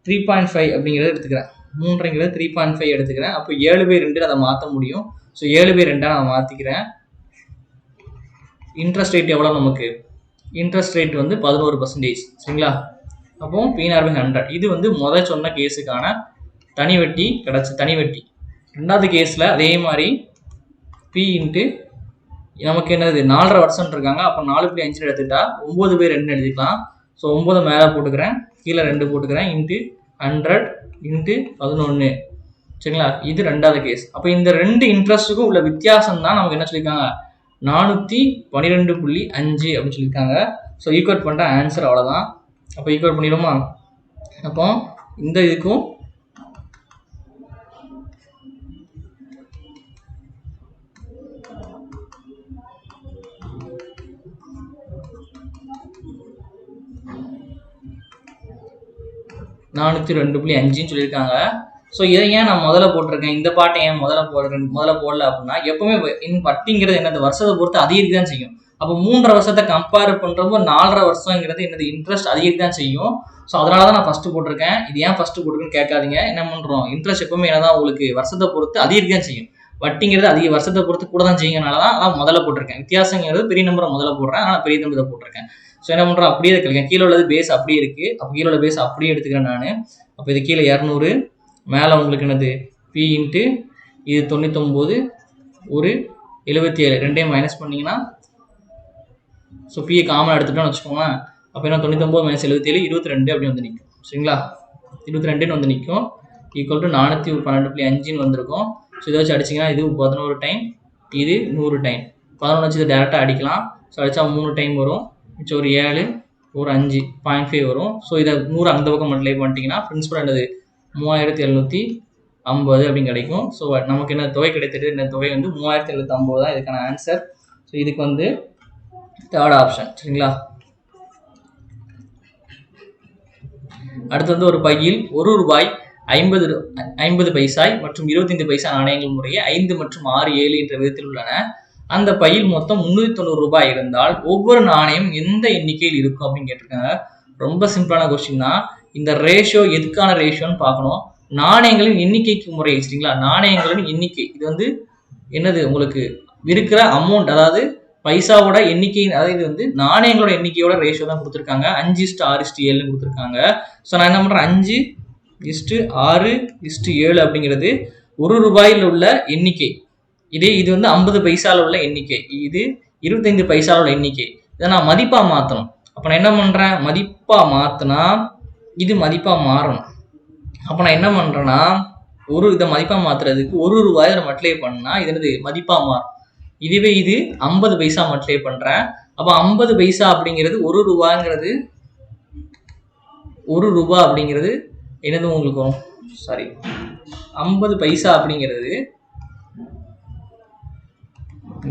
3.5 அப்படிங்கிறத எடுத்துக்கிறேன். 3.5 3.5 எடுத்துக்கிறேன். அப்போ 7/2 அதை மாற்ற முடியும். ஸோ 7/2 நான் மாற்றிக்கிறேன். இன்ட்ரெஸ்ட் ரேட் எவ்வளோ நமக்கு, இன்ட்ரெஸ்ட் ரேட் வந்து 11%. சரிங்களா, அப்போ PNR/100. இது வந்து சொன்ன கேஸுக்கான தனி வட்டி கிடச்சி தனி வட்டி. ரெண்டாவது கேஸில் அதே மாதிரி P இன்ட்டு நமக்கு என்னது 4.5 வருஷம் இருக்காங்க. அப்போ 4.5 எடுத்துக்கிட்டா 9/2 எழுதிக்கலாம். ஸோ 9 மேலே போட்டுக்கிறேன், கீழே 2 போட்டுக்கிறேன். Into 100 into 11. சரிங்களா, இது ரெண்டாவது கேஸ். அப்போ இந்த 2 இன்ட்ரெஸ்ட்டுக்கும் உள்ள வித்தியாசம் தான் நமக்கு என்ன சொல்லியிருக்காங்க, 412.5 அப்படின்னு சொல்லியிருக்காங்க. ஸோ ஈக்குவேட் பண்ணுற ஆன்சர் அவ்வளோதான். அப்போ ஈக்குவேட் பண்ணிடுமா. அப்போ இந்த இதுக்கும் $402.5 சொல்லியிருக்காங்க. ஸோ இதை ஏன் நான் முதல்ல போட்டிருக்கேன், இந்த பாட்டை ஏன் முதல்ல போடல அப்படின்னா, எப்பவுமே வட்டிங்கிறது என்னது வருஷத்தை பொறுத்து அதிகரிக்க தான் செய்யும். அப்போ 3.5 வருஷத்தை கம்பேர் பண்ணுறப்போ 4.5 வருஷங்கிறது என்னது இன்ட்ரெஸ்ட் அதிகரிக்க தான் செய்யும். ஸோ அதனால தான் நான் ஃபஸ்ட்டு போட்டிருக்கேன். இது ஏன் ஃபஸ்ட்டு போட்டிருக்குன்னு கேட்காதீங்க. என்ன பண்ணுறோம், இன்ட்ரெஸ்ட் எப்பவுமே என்னதான் உங்களுக்கு வருஷத்தை பொறுத்து அதிகரிக்க தான் செய்யும். வட்டிங்கிறது அதிக வருஷத்தை பொறுத்து கூட தான் செய்யுங்கனால தான் நான் முதல்ல போட்டிருக்கேன். வித்தியாசங்கிறது பெரிய நம்பரை முதல்ல போடுறேன், ஆனால் பெரிய நம்பரை போட்டிருக்கேன். ஸோ என்ன பண்ணுறோம், அப்படியே இருக்கேன். கீழே உள்ளது பேஸ் அப்படியே இருக்குது. அப்போ கீழே உள்ள பேஸ் அப்படியே எடுத்துக்கிறேன் நான். அப்போ இது கீழே 200, மேலே உங்களுக்கு என்னது P இன்ட்டு இது 99 ஒரு 77, ரெண்டையும் மைனஸ் பண்ணிங்கன்னா ஸோ P காமன் எடுத்துட்டோம்னு வச்சுக்கோங்க. அப்போ என்ன 99 - 77 22 அப்படி வந்து நிற்கும். சரிங்களா, 22 வந்து நிற்கும். ஈக்குவல் டு 412.5 வந்திருக்கும். ஸோ இதை வச்சு அடிச்சிங்கன்னா இது 11 டைம், இது 100 டைம். 11 வச்சு இதை டேரெக்டாக அடிக்கலாம். ஸோ அடித்தா 3 டைம் வரும். மிச்சம் ஒரு 7 ஒரு 5 0.5 வரும். ஸோ இதை 100 அந்த பக்கம் மல்டிப்ளை பண்ணிட்டீங்கன்னா பிரின்சிபல் என்னது 3750 அப்படின்னு கிடைக்கும். ஸோ நமக்கு என்ன தொகை கிடைத்தது, இந்த தொகை வந்து 3750 தான் இதுக்கான ஆன்சர். ஸோ இதுக்கு வந்து தேர்ட் ஆப்ஷன். சரிங்களா, அடுத்து வந்து ஒரு பையில் ₹1 50 பைசாய் மற்றும் 25 பைசா நாணயங்கள் முறையே 5 மற்றும் 6, 7 என்ற விதத்தில் உள்ளன. அந்த பையில் மொத்தம் ₹390 இருந்தால் ஒவ்வொரு நாணயம் எந்த எண்ணிக்கையில் இருக்கும் அப்படின்னு கேட்டிருக்காங்க. ரொம்ப சிம்பிளான கொஸ்டின் தான். இந்த ரேஷியோ எதுக்கான ரேஷியோன்னு பார்க்கணும். நாணயங்களின் எண்ணிக்கைக்கு முறை. சரிங்களா, நாணயங்களின் எண்ணிக்கை இது வந்து என்னது உங்களுக்கு இருக்கிற அமௌண்ட், அதாவது பைசாவோட எண்ணிக்கை, அதாவது இது வந்து நாணயங்களோட எண்ணிக்கையோட ரேஷியோ தான் கொடுத்துருக்காங்க. 5:6:7 கொடுத்துருக்காங்க. ஸோ நான் என்ன பண்ணுறேன், 5:6:7 அப்படிங்கிறது ₹1 உள்ள எண்ணிக்கை. இது வந்து 50 பைசாவில் உள்ள எண்ணிக்கை, இது 25 பைசாவில் உள்ள எண்ணிக்கை. இதை நான் மதிப்பாக மாற்றணும். அப்போ நான் என்ன பண்ணுறேன், மதிப்பாக மாற்றினா இது மதிப்பாக மாறணும். அப்போ நான் என்ன பண்ணுறேன்னா இதை மதிப்பாக மாற்றுறதுக்கு ₹1 மல்டிப்ளை பண்ணால் இது என்னது மதிப்பாக மாறும். இதுவே இது 50 பைசா மல்டிப்ளை பண்ணுறேன். அப்போ 50 பைசா அப்படிங்கிறது ₹1 அப்படிங்கிறது என்னது உங்களுக்கு வரும், சாரி 50 பைசா அப்படிங்கிறது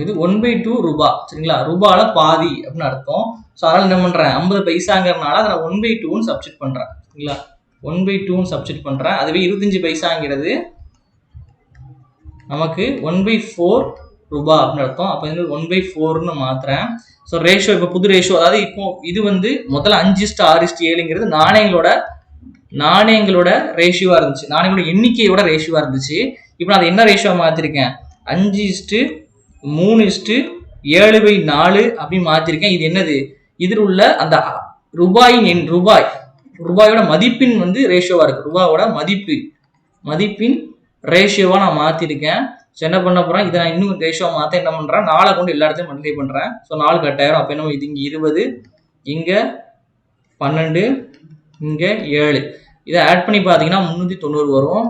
இது 1/2 ரூபா. சரிங்களா, ரூபால பாதி அப்படின்னு அர்த்தம். ஸோ அதனால் என்ன பண்ணுறேன், 50 பைசாங்கிறதுனால அதை நான் 1/2 சப்ஸ்டிட் பண்ணுறேன். சரிங்களா, 1/2 சப்ஸ்டிட் பண்ணுறேன். அதுவே 25 பைசாங்கிறது நமக்கு 1/4 ரூபா அப்படின்னு அர்த்தம். அப்போ வந்து 1/4ன்னு மாற்றுறேன். ஸோ ரேஷியோ இப்போ புது ரேஷியோ, அதாவது இப்போ இது வந்து முதல்ல 5:6:7 நாணயங்களோட ரேஷியோவாக இருந்துச்சு, நாணயங்களோட எண்ணிக்கையோட ரேஷியோவாக இருந்துச்சு. இப்போ நான் அதை என்ன ரேஷியோவாக மாற்றிருக்கேன், 5:3:7/4 அப்படி மாற்றிருக்கேன். இது என்னது, இதில் உள்ள அந்த ரூபாயோட மதிப்பின் வந்து ரேஷியோவாக இருக்குது. ரூபாயோட மதிப்பின் ரேஷியோவாக நான் மாற்றிருக்கேன். ஸோ என்ன பண்ண போகிறேன், இதை நான் இன்னும் ரேஷியோவாக மாற்ற என்ன பண்ணுறேன், 4 கொண்டு எல்லா இடத்தையும் மல்டிப்ளை பண்ணுறேன். ஸோ 4 கட்டாயிரம். அப்போ என்ன, இது இங்கே 20, இங்கே 12, இங்கே 7. இதை ஆட் பண்ணி பார்த்தீங்கன்னா 390 வரும்.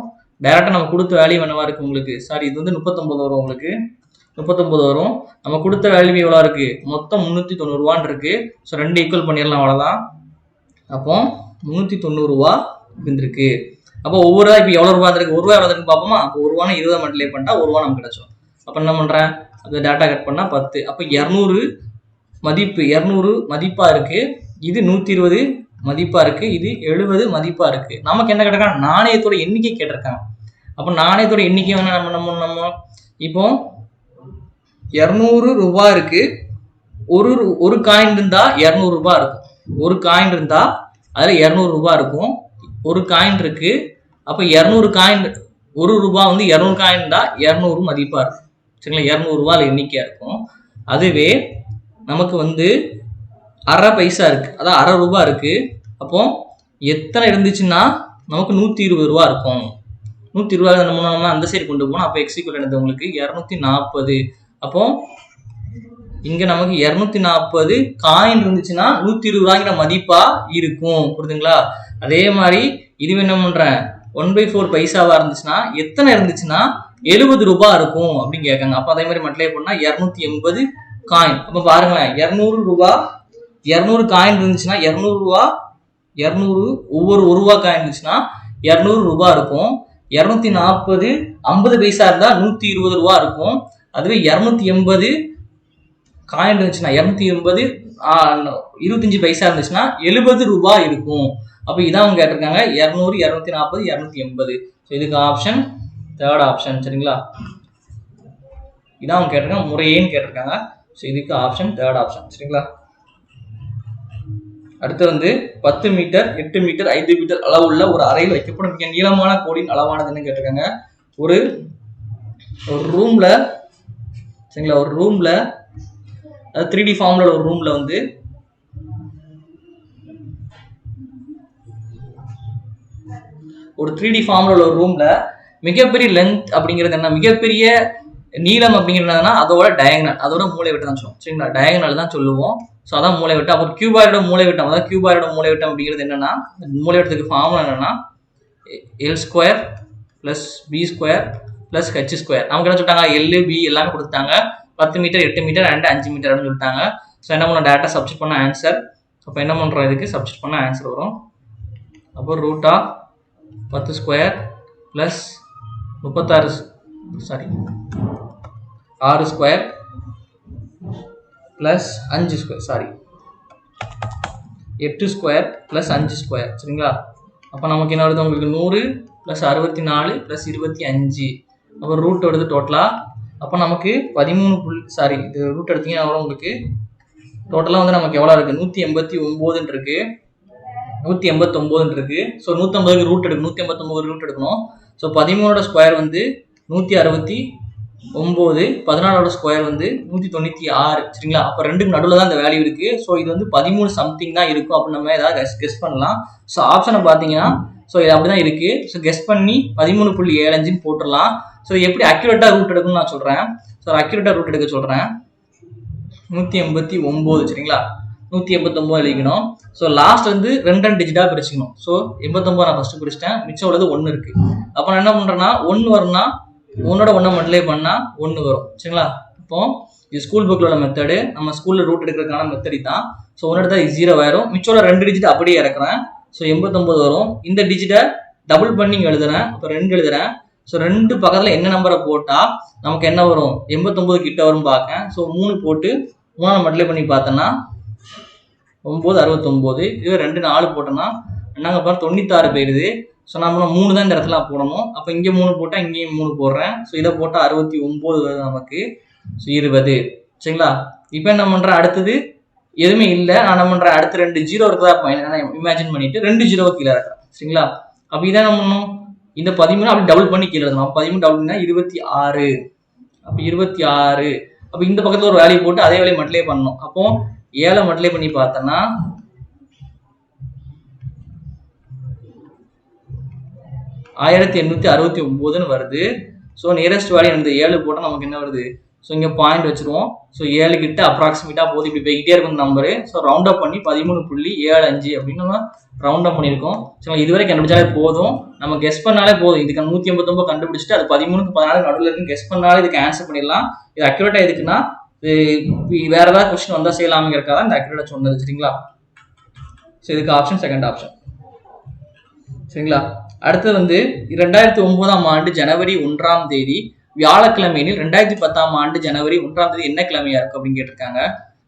டைரெக்டாக நம்ம கொடுத்த வேல்யூ என்னவா இருக்குது உங்களுக்கு? சாரி, இது வந்து 39 வரும் உங்களுக்கு. 39 வரும். நம்ம கொடுத்த வேல்யூ எவ்வளோ இருக்குது? மொத்தம் 390 ரூபான்னு இருக்குது. ஸோ 2 ஈக்குவல் பண்ணிடலாம், அவ்வளோதான். அப்போ 390 ரூபா இருந்திருக்கு. அப்போ ஒவ்வொரு இப்போ எவ்வளோ ரூபா இருக்கு? 1 ரூபா எவ்வளோ இருக்குன்னு பார்ப்போமா? அப்போ 1 ரூபான்னு 20 மல்டிப்ளை பண்ணிட்டா 1 ரூபா நமக்கு கிடைச்சோம். அப்போ என்ன பண்ணுறேன்? அது டேட்டா கட் பண்ணால் 10. அப்போ 200 மதிப்பு, 200 மதிப்பாக இருக்குது. இது 120 மதிப்பாக இருக்குது. இது 70 மதிப்பாக இருக்குது. நமக்கு என்ன கேட்டிருக்காங்க? நாணயத்தோட எண்ணிக்கை கேட்டிருக்காங்க. அப்போ நாணயத்தோட எண்ணிக்கை வேணா நம்ம இப்போ 200 ரூபா இருக்கு. ஒரு காயின் இருந்தா 200 ரூபாய் இருக்கும். ஒரு காயின் இருந்தா அதுல 200 ரூபாய் இருக்கும். ஒரு காயின் இருக்கு. அப்ப 200 காயின், 1 ரூபாய் வந்து 200 காயின் இருந்தா 200 மதிப்பா இருக்கும். சரிங்களா? 200 ரூபாய் எண்ணிக்கையா இருக்கும். அதுவே நமக்கு வந்து அரை பைசா இருக்கு, அதான் அரை ரூபாய் இருக்கு. அப்போ எத்தனை இருந்துச்சுன்னா நமக்கு 120 ரூபா இருக்கும். 120 ரூபாய் நம்ம அந்த சைடு கொண்டு போனோம். அப்போ எக்ஸ் ஈக்குவல் என்னது உங்களுக்கு? 240. அப்போ இங்க நமக்கு 240 காயின் இருந்துச்சுன்னா 120 ரூபாய்ங்கிற மதிப்பா இருக்கும். புரியுதுங்களா? அதே மாதிரி இது என்ன பண்றேன்? 1/4 பைசாவா இருந்துச்சுன்னா எத்தனை இருந்துச்சுன்னா 70 ரூபாய் இருக்கும் அப்படின்னு கேட்காங்க. அப்ப அதே மாதிரி மல்டிப்ளை பண்ணா 280 காயின். அப்ப பாருங்களேன், 200 ரூபாய், 200 காயின் இருந்துச்சுன்னா 200 ரூபாய், 200 ஒவ்வொரு 1 ரூபாய் காயின் இருந்துச்சுன்னா 200 ரூபாய் இருக்கும். 240 50 பைசா இருந்தா 120 ரூபாய் இருக்கும். அதுவே 280 காயின் இருந்துச்சுன்னா 280 25 பைசா இருந்துச்சுன்னா 70 ரூபாய் இருக்கும். அப்ப இதான் அவங்க கேட்டிருக்காங்க, 200, 240, 280. ஸோ இதுக்கு ஆப்ஷன் தேர்ட் ஆப்ஷன். சரிங்களா? இதான் அவங்க கேட்டிருக்காங்க, முறையேன்னு கேட்டிருக்காங்க. ஸோ இதுக்கு ஆப்ஷன் தேர்ட் ஆப்ஷன். சரிங்களா? அடுத்து வந்து 10 மீட்டர், 8 மீட்டர், 5 மீட்டர் அளவுள்ள ஒரு அறையில் வைக்கப்படும் மிக நீளமான கோடின் அளவானதுன்னு கேட்டிருக்காங்க. ஒரு ரூம்ல, சரிங்களா, ஒரு ரூம்ல 3D ஃபார்ம்ல ஒரு ரூம்ல வந்து ஒரு 3D ஃபார்ம்ல உள்ள ஒரு ரூம்ல மிகப்பெரிய லென்த் அப்படிங்கிறது என்ன, மிகப்பெரிய நீளம் அப்படிங்கிறதுனா அதோட டயகனல், அதோட மூளை விட்டம் தான் சொல்லுவோம். சரிங்களா? டயகனல் தான் சொல்லுவோம். ஸோ அதான் மூளை விட்டம். அப்போ கியூபாய்டோட மூளை விட்டம், அதாவது கியூபாய்டோட மூளை விட்டம் அப்படிங்கிறது என்னன்னா, மூளை விட்டத்துக்கு ஃபார்முலா என்னன்னா L² + B² + H². நமக்கு என்ன சொல்லிட்டாங்க? L, B எல்லாமே கொடுத்துட்டாங்க. 10 மீட்டர், 8 மீட்டர் அண்ட் 5 மீட்டர் அப்படின்னு சொல்லிட்டாங்க. ஸோ என்ன பண்ண, டேட்டா சப்ஸ்டிட் பண்ண ஆன்சர். அப்போ என்ன பண்ணுறோம்? இதுக்கு சப்ஸ்டிட் பண்ண ஆன்சர் வரும். அப்போ √10² + 36, சாரி 6² + 5², சாரி 8² + 5². சரிங்களா? அப்போ நமக்கு என்ன வருது? உங்களுக்கு 100 + 64 + 25. அப்போ ரூட் வருது டோட்டலா. அப்போ நமக்கு 13, சாரி இது ரூட் எடுத்தீங்கன்னா எவ்வளோ உங்களுக்கு டோட்டலாக வந்து நமக்கு எவ்வளோ இருக்குது? 189 இருக்கு. 189 இருக்கு. ஸோ 150க்கு ரூட் எடுக்கணும், 189 ரூட் எடுக்கணும். ஸோ 13ஓட ஸ்கொயர் வந்து 169, 14ஓட ஸ்கொயர் வந்து 196. சரிங்களா? அப்போ ரெண்டுக்கு நடுவில் தான் இந்த வேல்யூ இருக்கு. ஸோ இது வந்து 13 சம்திங் தான் இருக்கும் அப்படின்னு நம்ம ஏதாவது கெஸ் பண்ணலாம். ஸோ ஆப்ஷனை பார்த்தீங்கன்னா ஸோ இது அப்படிதான் இருக்கு. ஸோ கெஸ் பண்ணி 13.75 போட்டுடலாம். ஸோ எப்படி அக்யூரேட்டா ரூட் எடுக்கணும்னு நான் சொல்றேன். ஸோ அக்யூரேட்டா ரூட் எடுக்க சொல்றேன். 189, சரிங்களா? 189 எழுதிக்கணும். ஸோ லாஸ்ட் வந்து 2 டிஜிட்டா பிரிச்சுக்கணும். ஸோ 89 நான் ஃபர்ஸ்ட் பிரிச்சிட்டேன். மிச்சம் உள்ளது 1 இருக்கு. அப்போ நான் என்ன பண்றேன்னா 1 வரும்னா 1ஓட 1 மல்டிப்ளை பண்ணா 1 வரும். சரிங்களா? இப்போ இது ஸ்கூல் புக்ல உள்ள மெத்தடு, நம்ம ஸ்கூல்ல ரூட் எடுக்கிறதுக்கான மெத்தடி தான். ஸோ 1 எடுத்தா 0 ஆயிரும். மிச்சம் 2 டிஜிட் அப்படியே இறக்குறேன். ஸோ 89 வரும். இந்த டிஜிட்டை டபுள் பண்ணி எழுதுறேன். அப்போ 2 எழுதுறேன். ஸோ 2 பக்கத்துல என்ன நம்பரை போட்டா நமக்கு என்ன வரும்? 89 கிட்ட வரும் பார்க்கேன். ஸோ 3 போட்டு 3 மல்டிப்ளை பண்ணி பார்த்தோன்னா 969. இது 2 4 போட்டோம்னா என்னங்க பாரு 96 போயிடுது. ஸோ நம்ம 3 தான் இந்த இடத்துல போடணும். அப்போ இங்கே 3 போட்டால் இங்கேயும் 3 போடுறேன். ஸோ இதை போட்டால் 69 வருது நமக்கு. ஸோ 20. சரிங்களா? இப்போ என்ன பண்ணுறேன்? அடுத்தது எதுவுமே இல்லை. நான் என்ன பண்ணுறேன்? அடுத்து 2 0 இருக்கிறதா இமேஜின் பண்ணிட்டு 2 0 கீழே இருக்கிறேன். சரிங்களா? அப்போ இதை என்ன பண்ணணும்? இந்த 13 அப்படி டபுள் பண்ணி கீழே எழுதணும். 13 டபுள் பண்ணா 26. அப்போ 26. அப்போ இந்த பக்கத்தில் ஒரு வேல்யூ போட்டு அதே வேல்யூ மல்டிப்ளை பண்ணணும். அப்போ 7 மல்டிப்ளை பண்ணி பார்த்தோன்னா 1869 வருது. ஸோ நியரஸ்ட் வேல்யூ இந்த 7 போட்டால் நமக்கு என்ன வருது? ஸோ இங்கே பாயிண்ட் வச்சுருவோம். ஸோ 7 கிட்ட அப்ராக்சிமேட்டாக போகுது, இப்படி போய்கிட்டே இருக்கும் நம்பரு. ஸோ ரவுண்ட் அப் பண்ணி 13.75 அப்படின்னு நம்ம ரவுண்ட் அப் பண்ணியிருக்கோம். ஸோ இதுவரை கண்டுபிடிச்சாலே போதும், நம்ம கெஸ் பண்ணாலே போதும். இதுக்கு 189 கண்டுபிடிச்சிட்டு அது 13க்கு 14 நடுவில் இருக்குன்னு கெஸ் பண்ணாலே இதுக்கு ஆன்சர் பண்ணிடலாம். இது அக்யூரேட்டாக எதுக்குன்னா வேற ஏதாவது கொஸ்டின் வந்தால் செய்யலாம்ங்கிறக்காக இந்த அக்யூரேட்டாக சொன்னது. சரிங்களா? ஸோ இதுக்கு ஆப்ஷன் செகண்ட் ஆப்ஷன். சரிங்களா? அடுத்து வந்து 2009ஆம் ஆண்டு ஜனவரி 1ஆம் தேதி வியாழக்கிழமையில் 2010ஆம் ஆண்டு ஜனவரி 1ஆம் தேதி என்ன கிழமையா இருக்கும் அப்படின்னு கேட்டிருக்காங்க.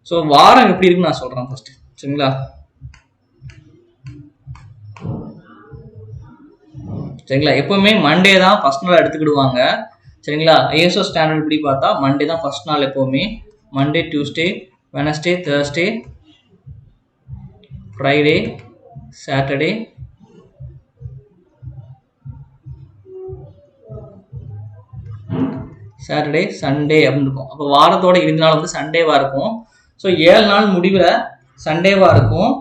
ஸோ வாரம் எப்படி இருக்குன்னு நான் சொல்றேன் ஃபர்ஸ்ட். சரிங்களா? சரிங்களா? எப்பவுமே மண்டே தான் ஃபர்ஸ்ட் நாள் எடுத்துக்கிடுவாங்க. சரிங்களா? ஐஎஸ்ஓ ஸ்டாண்டர்ட் படி பார்த்தா மண்டே தான் ஃபர்ஸ்ட் நாள் எப்பவுமே. Monday, Tuesday, Wednesday, Thursday, Friday, Saturday, Saturday, Sunday அப்படின்னு இருக்கும். அப்போ வாரத்தோட 2 நாள் வந்து சண்டேவா இருக்கும். ஸோ 7 நாள் முடிவில் சண்டேவா இருக்கும்.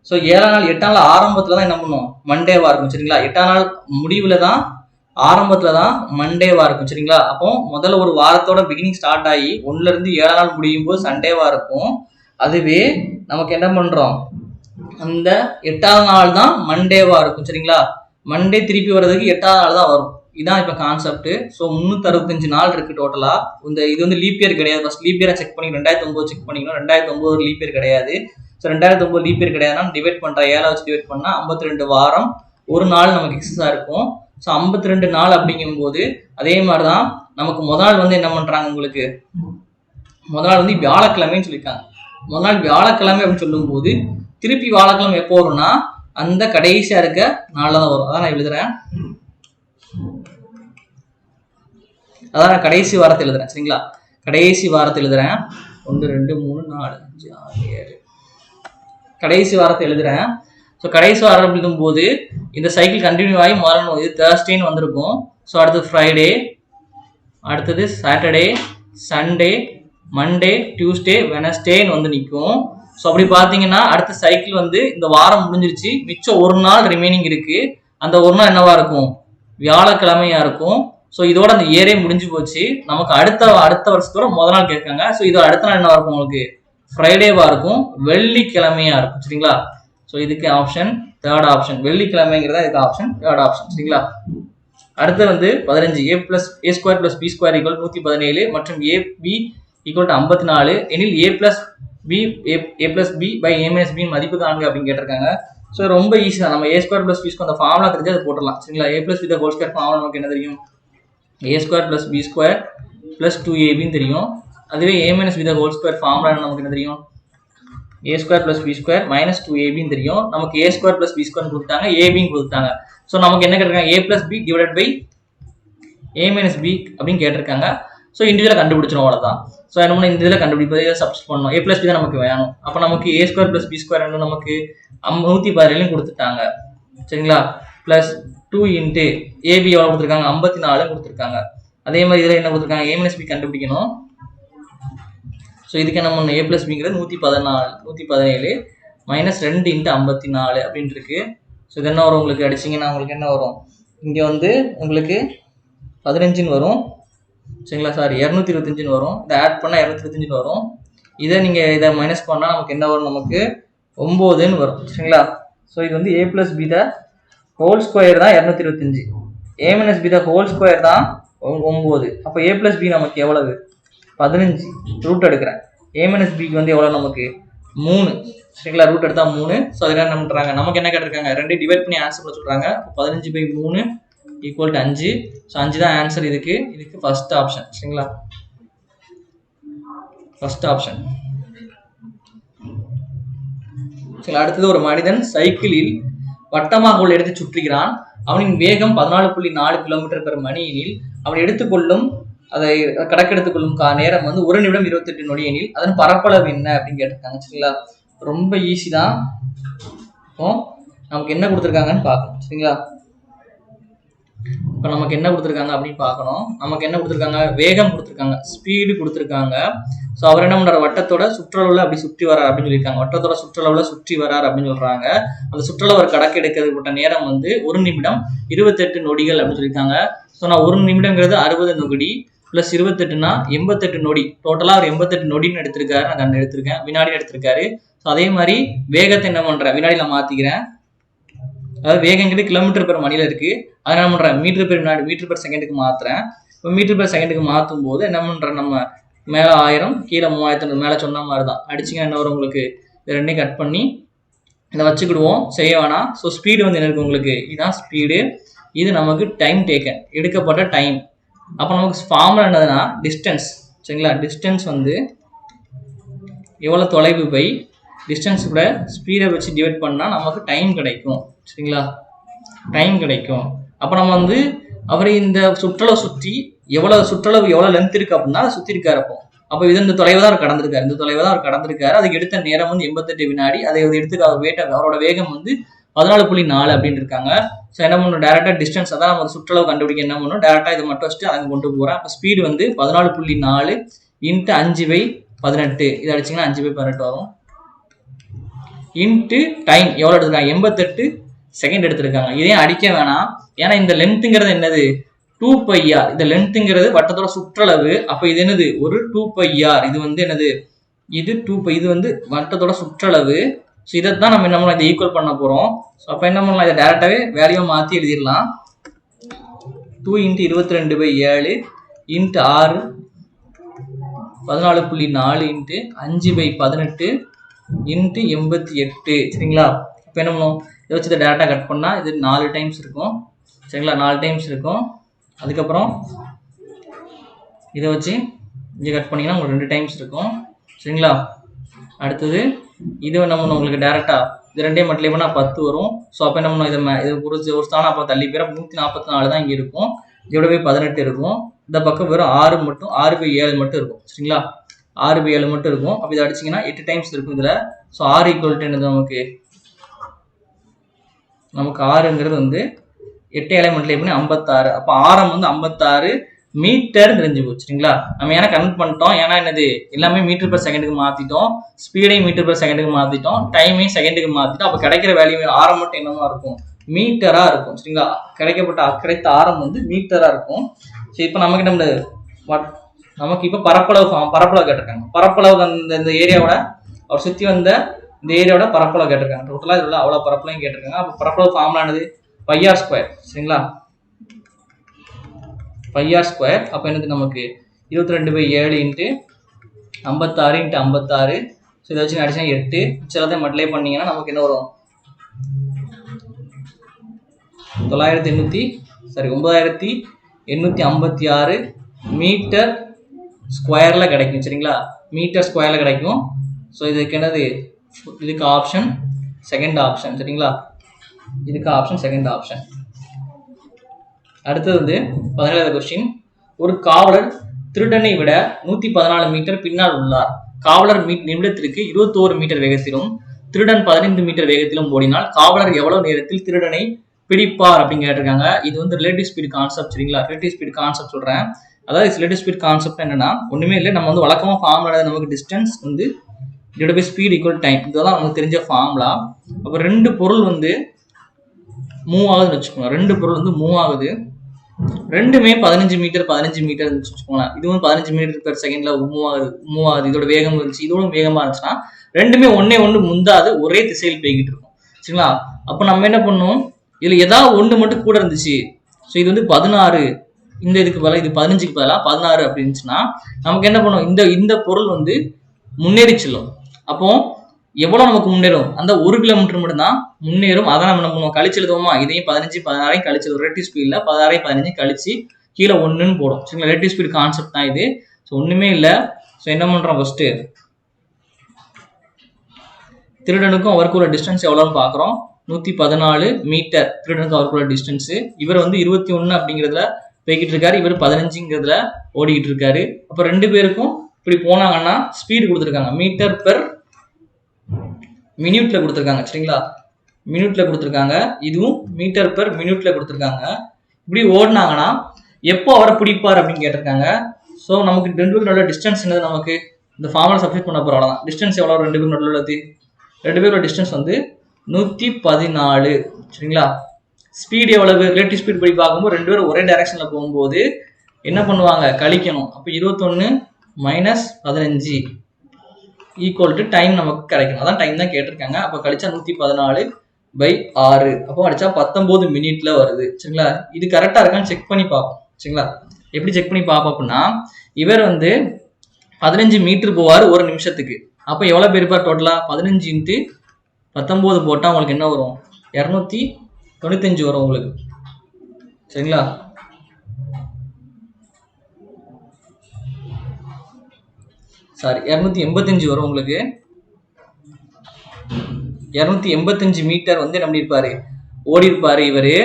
ஸோ 7ஆம் நாள் 8ஆம் நாள் ஆரம்பத்தில் தான் என்ன பண்ணுவோம், மண்டேவா இருக்கும். சரிங்களா? 8ஆம் நாள் முடிவில் தான் ஆரம்பத்தில் தான் மண்டேவா இருக்கும். சரிங்களா? அப்போ முதல்ல ஒரு வாரத்தோட பிகினிங் ஸ்டார்ட் ஆகி 1லேருந்து 7ஆம் நாள் முடியும் போது சண்டேவா இருக்கும். அதுவே நமக்கு என்ன பண்ணுறோம், அந்த 8ஆவது நாள் தான் மண்டேவா இருக்கும். சரிங்களா? மண்டே திருப்பி வர்றதுக்கு 8ஆவது நாள் தான் வரும். இதான் இப்போ கான்செப்ட். ஸோ 365 நாள் இருக்கு டோட்டலா. இது வந்து லீப் இயர் கிடையாது. ஃபர்ஸ்ட் லீப் இயரை செக் பண்ணி 2009 செக் பண்ணிக்கணும். 2009 ஒரு லீப் இயர் கிடையாது. ஸோ 2009 லீப் இயர் கிடையாதுன்னா டிவைட் பண்ணுற 7 வச்சு டிவைட் பண்ணால் 52 வாரம், ஒரு நாள் நமக்கு எக்ஸஸா இருக்கும். ஸோ 52 நாள் அப்படிங்கும்போது அதே மாதிரி தான் நமக்கு முதல் நாள் வந்து என்ன பண்றாங்க, உங்களுக்கு முதல் நாள் வந்து வியாழக்கிழமைன்னு சொல்லியிருக்காங்க. முதல் நாள் வியாழக்கிழமை அப்படின்னு சொல்லும்போது திருப்பி வியாழக்கிழமை எப்போ வரும்னா அந்த கடைசியா இருக்க நாளில் தான் வரும். அதான் நான் எழுதுறேன், அதான் நான் கடைசி வாரத்தை எழுதுறேன். சரிங்களா? கடைசி வாரத்தை எழுதுறேன். 1 2 3 4 5 6 7 கடைசி வாரத்தை எழுதுறேன். ஸோ கடைசி வாரம் எழுதும் போது இந்த சைக்கிள் கண்டினியூ ஆகி மாறணும். இது தேர்ஸ்டேன்னு வந்திருக்கும். ஸோ அடுத்தது ஃப்ரைடே, அடுத்தது சாட்டர்டே, சண்டே, மண்டே, டியூஸ்டே, வெனஸ்டேன்னு வந்து நிற்கும். ஸோ அப்படி பார்த்தீங்கன்னா அடுத்த சைக்கிள் வந்து இந்த வாரம் முடிஞ்சிருச்சு, மிச்சம் ஒரு நாள் ரிமைனிங் இருக்கு. அந்த ஒரு நாள் என்னவா இருக்கும், வியாழக்கிழமையா இருக்கும். ஸோ இதோட அந்த இயரே முடிஞ்சு போச்சு. நமக்கு அடுத்த வருஷத்தோட முதல் நாள் கேட்காங்க. ஸோ இதோட அடுத்த நாள் என்னவா இருக்கும், உங்களுக்கு ஃப்ரைடேவா இருக்கும், வெள்ளிக்கிழமையா இருக்கும். சரிங்களா? ஸோ இதுக்கு ஆப்ஷன் தேர்ட் ஆப்ஷன், வெள்ளிக்கிழமைங்கிறதா இதுக்கு ஆப்ஷன் தேர்ட் ஆப்ஷன். சரிங்களா? அடுத்து வந்து 15 a plus a square plus b square equal 117 மற்றும் ab equal to 54 எனில் a plus b by a minus b மதிப்பு காண்க அப்படின்னு கேட்டிருக்காங்க. ஸோ ரொம்ப ஈஸி தான். நம்ம a square plus b square அந்த ஃபார்முலா தெரிஞ்சு அதை போட்டுடலாம். சரிங்களா? a plus b the whole square formula நமக்கு என்ன தெரியும், a square plus b square plus 2ab தெரியும். அதுவே a minus b the whole square formula நமக்கு என்ன தெரியும், a square plus b square minus 2ab தெரியும். நமக்கு a square plus b square கொடுத்தாங்க, ab கொடுத்தாங்க. ஸோ நமக்கு என்ன கேட்டிருக்காங்க, a plus b divided by a minus b அப்படின்னு கேட்டிருக்காங்க. ஸோ இண்டிவிஜுவலாக கண்டுபிடிச்சிடும், அவ்வளோதான். ஸோ என்ன பண்ணணும், இந்த இதில் கண்டுபிடிப்பதை சப்ஸ்டிட் பண்ணணும். a plus b தான் நமக்கு வேணும். அப்போ நமக்கு a square plus b square நமக்கு 117 கொடுத்துட்டாங்க. சரிங்களா? பிளஸ் 2 இன்ட்டு ab எவ்வளோ கொடுத்துருக்காங்க, 54 கொடுத்துருக்காங்க. அதே மாதிரி இதில் என்ன கொடுத்துருக்காங்க, a minus b கண்டுபிடிக்கணும். ஸோ இதுக்கு என்ன பண்ணணும், a plus bங்கிறது 117 மைனஸ் 2 இன்ட்டு 54 அப்படின்ட்டு இருக்கு. ஸோ இது என்ன வரும், உங்களுக்கு அடிச்சிங்கன்னா உங்களுக்கு என்ன வரும், இங்கே வந்து உங்களுக்கு 15 வரும். சரிங்களா? சாரி 225 வரும். இதை ஆட் பண்ணால் 225 வரும். இதை மைனஸ் பண்ணால் நமக்கு என்ன வரும், நமக்கு 9ன்னு வரும். சரிங்களா? ஸோ இது வந்து a plus b the whole square தான் 225, a minus b the whole square தான் 9. அப்போ a plus b நமக்கு எவ்வளவு, 15. ரூட் எடுக்கிறேன். a minus b வந்து எவ்வளோ, நமக்கு 3. சரிங்களா? ரூட் எடுத்தா 3. ஸோ அதில் என்ன பண்ணுறாங்க, நமக்கு என்ன கேட்டிருக்காங்க, 2 டிவைட் பண்ணி ஆன்சர் பண்ண சொல்கிறாங்க. 15/3 ஈக்குவல் டு 5. ஸோ 5 தான் ஆன்சர் இதுக்கு ஃபர்ஸ்ட் ஆப்ஷன். சரிங்களா? First option. சரி, அடுத்தது ஒரு மனிதன் சைக்கிளில் வட்டமாக உள்ள எடுத்து சுற்றுகிறான். அவனின் வேகம் 14.4 km/மணி எனில் அவன் எடுத்துக்கொள்ளும் அதை கணக்கெடுத்துக்கொள்ளும் நேரம் வந்து 1 நிமிடம் 28 நொடி எனில் அதன் பரப்பளவு என்ன அப்படின்னு கேட்டிருக்காங்க. சரிங்களா? ரொம்ப ஈஸி தான். இப்போ நமக்கு என்ன கொடுத்துருக்காங்கன்னு பார்க்கணும். சரிங்களா? இப்போ நமக்கு என்ன கொடுத்துருக்காங்க அப்படின்னு பார்க்கணும். நமக்கு என்ன கொடுத்துருக்காங்க, வேகம் கொடுத்துருக்காங்க, ஸ்பீடு கொடுத்துருக்காங்க. ஸோ அவர் என்ன பண்ணுறாரு, வட்டத்தோட சுற்றளவில் அப்படி சுற்றி வரார் அப்படின்னு சொல்லியிருக்காங்க. வட்டத்தோட சுற்றளவில் சுற்றி வரார் அப்படின்னு சொல்றாங்க. அந்த சுற்றளவு கணக்கு எடுக்கிறதுப்பட்ட நேரம் வந்து 1 நிமிடம் 28 நொடிகள் அப்படின்னு சொல்லியிருக்காங்க. ஸோ நான் 1 நிமிடங்கிறது 60 நொடி, ப்ளஸ் 28னா 88 நொடி. டோட்டலாக ஒரு 88 நொடின்னு எடுத்திருக்காரு. நான் கண்டு எடுத்திருக்கேன், வினாடி எடுத்திருக்காரு. ஸோ அதே மாதிரி வேகத்தை என்ன பண்ணுறேன், வினாடியில் மாற்றிக்கிறேன். அதாவது வேகங்கிறது கிலோமீட்டர் பெர் மணியில் இருக்குது. அதை என்ன பண்ணுறேன், மீட்டர் பெர் வினாடி, மீட்டர் பெர் செகண்டுக்கு மாற்றுறேன். இப்போ மீட்டர் பெர் செகண்டுக்கு மாற்றும் போது என்ன பண்ணுறேன், நம்ம மேலே 1000 கீழே 3000 மேலே சொன்ன மாதிரி தான் அடிச்சிங்கன்னா என்ன வரும் உங்களுக்கு, இது ரெண்டையும் கட் பண்ணி இதை வச்சுக்கிடுவோம், செய்ய வேணாம். ஸோ ஸ்பீடு வந்து என்ன இருக்குது உங்களுக்கு, இதுதான் ஸ்பீடு. இது நமக்கு டைம் டேக்கன், எடுக்கப்பட்ட டைம். அப்போ நமக்கு ஃபார்முலா என்னதுன்னா டிஸ்டன்ஸ். சரிங்களா, டிஸ்டன்ஸ் வந்து எவ்வளோ தொலைவு பை டிஸ்டன்ஸ் கூட ஸ்பீடை வச்சு டிவைட் பண்ணால் நமக்கு டைம் கிடைக்கும். சரிங்களா, டைம் கிடைக்கும். அப்போ நம்ம வந்து அவர் இந்த சுற்றளவு சுற்றி சுற்றளவு எவ்வளோ லென்த் இருக்குது அப்படின்னா அதை சுற்றி இருக்காரு. அப்போ இது இந்த தொலைவை தான் அவர் கடந்திருக்காரு, இந்த தொலைவை தான் அவர் கடந்திருக்காரு. அதுக்கு எடுத்த நேரம் வந்து 88 வினாடி. அதை எடுத்துக்க அவர் அவரோட வேகம் வந்து 14.4 அப்படின்னு இருக்காங்க. ஸோ என்ன பண்ணணும், டேரெக்டாக டிஸ்டன்ஸ் அதான் நம்ம சுற்றளவு கண்டுபிடிக்க என்ன பண்ணணும், டேரெக்டாக இதை மட்டும் வச்சுட்டு அங்கே கொண்டு போகிறேன். அப்போ ஸ்பீடு வந்து 14.4 இன்ட்டு 5/18. இது அடிச்சிங்கன்னா 5/18 வரும். இன்ட்டு டைம் எவ்வளோ எடுத்துருக்காங்க, 88 செகண்ட் எடுத்திருக்காங்க. இதையும் அடிக்க வேணாம், ஏன்னா இந்த லென்த்துங்கிறது என்னது 2πr. இந்த லென்த்துங்கிறது வட்டத்தோட சுற்றளவு. அப்போ இது என்னது ஒரு 2πr. இது வந்து என்னது, இது 2π, இது வந்து வட்டத்தோட சுற்றளவு. ஸோ இதை தான் நம்ம என்ன பண்ணலாம், இதை ஈக்குவல் பண்ண போகிறோம். ஸோ அப்போ என்ன பண்ணலாம், இதை டேரெக்டாகவே வேல்யூவை மாற்றி எழுதிடலாம். 2 × 22/7 இன்ட்டு 6 14.4 இன்ட்டு 5/18 இன்ட்டு 88. சரிங்களா, இப்போ என்ன பண்ணுவோம், இதை வச்சு இதை டேரெக்டாக கட் பண்ணால் இது 4 டைம்ஸ் இருக்கும். சரிங்களா, 4 டைம்ஸ் இருக்கும். அதுக்கப்புறம் இதை வச்சு இங்கே கட் பண்ணிங்கன்னா உங்களுக்கு 2 டைம்ஸ் இருக்கும். சரிங்களா, அடுத்தது இது என்ன பண்ணணும், உங்களுக்கு டேரெக்டாக இது ரெண்டையும் மல்டிப்ளை பண்ணால் 10 வரும். ஸோ அப்போ என்ன பண்ணணும், இது ஒரு ஸ்தானம் அப்போ தள்ளி போயிடும். 144 தான் இங்கே இருக்கும். இதோட போய் 18 இருக்கும். இந்த பக்கம் வெறும் 6 மட்டும் 6/7 மட்டும் இருக்கும். சரிங்களா, 6/7 மட்டும் இருக்கும். அப்போ இதை அடிச்சிங்கன்னா 8 டைம்ஸ் இருக்கும் இதில். ஸோ 6 = என்னது நமக்கு 6ங்கிறது வந்து 8 மல்டிப்ளை பண்ணி 56. அப்போ ஆரம் வந்து 56 மீட்டர் தெரிஞ்சு போச்சு. சரிங்களா, நம்ம ஏன்னா கன்வெர்ட் பண்ணிட்டோம், ஏன்னா என்னது எல்லாமே மீட்டர் பெர் செகண்டுக்கு மாற்றிட்டோம், ஸ்பீடையும் மீட்டர் பெர் செகண்டுக்கு மாற்றிட்டோம், டைமையும் செகண்டுக்கு மாற்றிட்டோம். அப்போ கிடைக்கிற வேல்யூ ஆரம் மட்டும் என்னமா இருக்கும், மீட்டராக இருக்கும். சரிங்களா, கிடைத்த ஆரம் வந்து மீட்டராக இருக்கும். சரி, இப்போ நமக்கு இப்போ பரப்பளவு கேட்டிருக்காங்க. பரப்பளவு இந்த ஏரியாவோட அவர் சுற்றி வந்த இந்த ஏரியாவோட பரப்பளவு கேட்டிருக்காங்க. டோட்டலாக இதில் அவ்வளோ பரப்பளவையும் கேட்டிருக்காங்க. அப்போ பரப்பளவு ஃபார்முலானது πr². சரிங்களா, πr². அப்போ என்னது நமக்கு 22/7 இன்ட்டு 56 இன்ட்டு 56. ஸோ இதை வச்சு அடிச்சா 8. சிலதை மல்டிப்ளை பண்ணிங்கன்னா நமக்கு என்ன வரும், 9856 மீட்டர் ஸ்கொயரில் கிடைக்கும். சரிங்களா, மீட்டர் ஸ்கொயரில் கிடைக்கும். ஸோ இதுக்கு என்னது, இதுக்கு ஆப்ஷன் செகண்ட் ஆப்ஷன். சரிங்களா, இதுக்கு ஆப்ஷன் செகண்ட் ஆப்ஷன். அடுத்தது வந்து 17வது கொஸ்டின். ஒரு காவலர் திருடனை விட 114 மீட்டர் பின்னால் உள்ளார். காவலர் நிமிடத்திற்கு 21 மீட்டர் வேகத்திலும் திருடன் 15 மீட்டர் வேகத்திலும் ஓடினால் காவலர் எவ்வளவு நேரத்தில் திருடனை பிடிப்பார் அப்படின்னு கேட்டிருக்காங்க. இது வந்து ரிலேட்டிவ் ஸ்பீட் கான்செப்ட். சரிங்களா, ரிலேட்டிவ் ஸ்பீட் கான்செப்ட் சொல்றேன். அதாவது ரிலேட்டிவ் ஸ்பீட் கான்செப்ட் என்னன்னா ஒண்ணுமே இல்லை, நம்ம வந்து வழக்கமாக ஃபார்முலா நமக்கு டிஸ்டன்ஸ் வந்து divide by speed equal time, இதெல்லாம் நமக்கு தெரிஞ்ச ஃபார்முலா. அப்போ 2 பொருள் வந்து மூவ் ஆகுதுன்னு வச்சுக்கோங்க. 2 பொருள் வந்து மூவ் ஆகுது, ரெண்டுமே 15 மீட்டர் வச்சுக்கோங்களேன். இதுவும் 15 மீட்டர் பெர் செகண்ட்ல மூவ் ஆகுது. இதோட வேகம் இருந்துச்சு, இதோட வேகமா இருந்துச்சுன்னா ரெண்டுமே ஒன்று முந்தாது ஒரே திசையில் போய்கிட்டு இருக்கும். சரிங்களா, அப்போ நம்ம என்ன பண்ணோம், இதுல ஏதாவது ஒன்று மட்டும் கூட இருந்துச்சு. ஸோ இது வந்து 16, இந்த இதுக்கு பதிலாக இது 15க்கு பதிலாக 16 அப்படின்னுச்சுன்னா நமக்கு என்ன பண்ணும், இந்த பொருள் வந்து முன்னேறி செல்லும். அப்போ எவ்வளவு நமக்கு முன்னேறும், அந்த 1 கிலோமீட்டர் மட்டும் தான் முன்னேறும். அதான் நம்ம என்ன பண்ணுவோம், கழிச்சு எழுதுவோமா, இதையும் 15 16 கழிச்சு ரிலேட்டிவ் ஸ்பீட்ல 16 15 கழிச்சு கீழே 1ன்னு போடும். சரிங்களா, ரிலேட்டிவ் ஸ்பீட் கான்செப்ட் தான் இது. ஸோ ஒண்ணுமே இல்லை. ஸோ என்ன பண்றோம், ஃபர்ஸ்ட் திருடனுக்கும் அவருக்குள்ள டிஸ்டன்ஸ் எவ்வளோன்னு பார்க்குறோம். 114 மீட்டர் திருடனுக்கு அவருக்குள்ள டிஸ்டன்ஸ். இவர் வந்து 21 அப்படிங்கிறதுல போய்கிட்டு இருக்காரு, இவர் 15ங்கிறதுல ஓடிக்கிட்டு இருக்காரு. அப்போ 2 பேருக்கும் இப்படி போனாங்கன்னா ஸ்பீடு கொடுத்துருக்காங்க, மீட்டர் பெர் மினிட்ல கொடுத்துருக்காங்க. சரிங்களா, மினிட்ல கொடுத்துருக்காங்க, இதுவும் மீட்டர் பெர் மினிட்ல கொடுத்துருக்காங்க. இப்படி ஓடினாங்கன்னா எப்போ அவரை பிடிப்பார் அப்படின்னு கேட்டிருக்காங்க. ஸோ நமக்கு 2 பேருக்கு நல்ல டிஸ்டன்ஸ் என்னது, நமக்கு இந்த ஃபார்முலா சப்ஸ்டிட் பண்ண போகிறோம். அவ்வளோதான். டிஸ்டன்ஸ் எவ்வளோ 2 பேருக்கு நல்ல உள்ளது, 2 பேரோட டிஸ்டன்ஸ் வந்து 114. சரிங்களா, ஸ்பீடு எவ்வளவு, ரிலேட்டிவ் ஸ்பீட் படி பார்க்கும்போது 2 பேரும் ஒரே டைரக்ஷன்ல போகும்போது என்ன பண்ணுவாங்க, கழிக்கணும். அப்போ 21 மைனஸ் 15 ஈக்குவல் டு டைம் நமக்கு கிடைக்கணும். அதான் டைம் தான் கேட்டிருக்காங்க. அப்போ கழிச்சா 114/6. அப்போ அடிச்சா 19 மினிட்ல வருது. சரிங்களா? இது கரெக்டா இருக்கான்னு செக் பண்ணி பார்ப்போம். சரிங்களா? எப்படி செக் பண்ணி பார்ப்போம் அப்படின்னா, இவர் வந்து 15 மீட்டர் போவார் ஒரு நிமிஷத்துக்கு. அப்போ எவ்வளோ போயிருப்பார் டோட்டலா? 15 × 19 போட்டால் உங்களுக்கு என்ன வரும்? 295 வரும் உங்களுக்கு. சரிங்களா? சாரி, 285 வரும் உங்களுக்கு. 285 மீட்டர் வந்து என்ன பண்ணிருப்பாரு, ஓடி இருப்பாரு இவரு.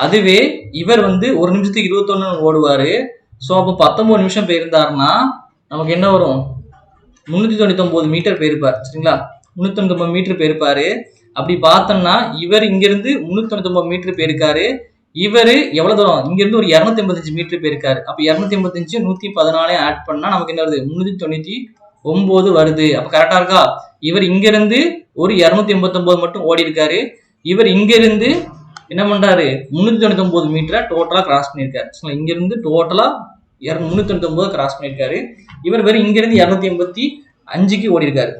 அதுவே இவர் வந்து ஒரு நிமிஷத்துக்கு 21 ஓடுவாரு. ஸோ அப்போ 19 நிமிஷம் போயிருந்தாருன்னா நமக்கு என்ன வரும்? 399 மீட்டர் போயிருப்பார். சரிங்களா? 399 மீட்டர் போயிருப்பாரு. அப்படி பார்த்தோம்னா இவர் இங்கிருந்து 399 மீட்டர் போயிருக்காரு. இவர் எவ்வளவு தூரம்? இங்கிருந்து ஒரு 285 மீட்டர் போயிருக்காரு. அப்போ 285 114 ஆட் பண்ணா நமக்கு என்ன வருது? 399 வருது. அப்ப கரெக்டா இருக்கா? இவர் இங்க இருந்து ஒரு 289 மட்டும் ஓடி இருக்காரு. இவர் இங்க இருந்து என்ன பண்றாரு? 399 மீட்டரை டோட்டலா கிராஸ் பண்ணிருக்காரு. இங்க இருந்து டோட்டலா 399 கிராஸ் பண்ணிருக்காரு. இவர் வெறும் இங்க இருந்து 285க்கு ஓடி இருக்காரு.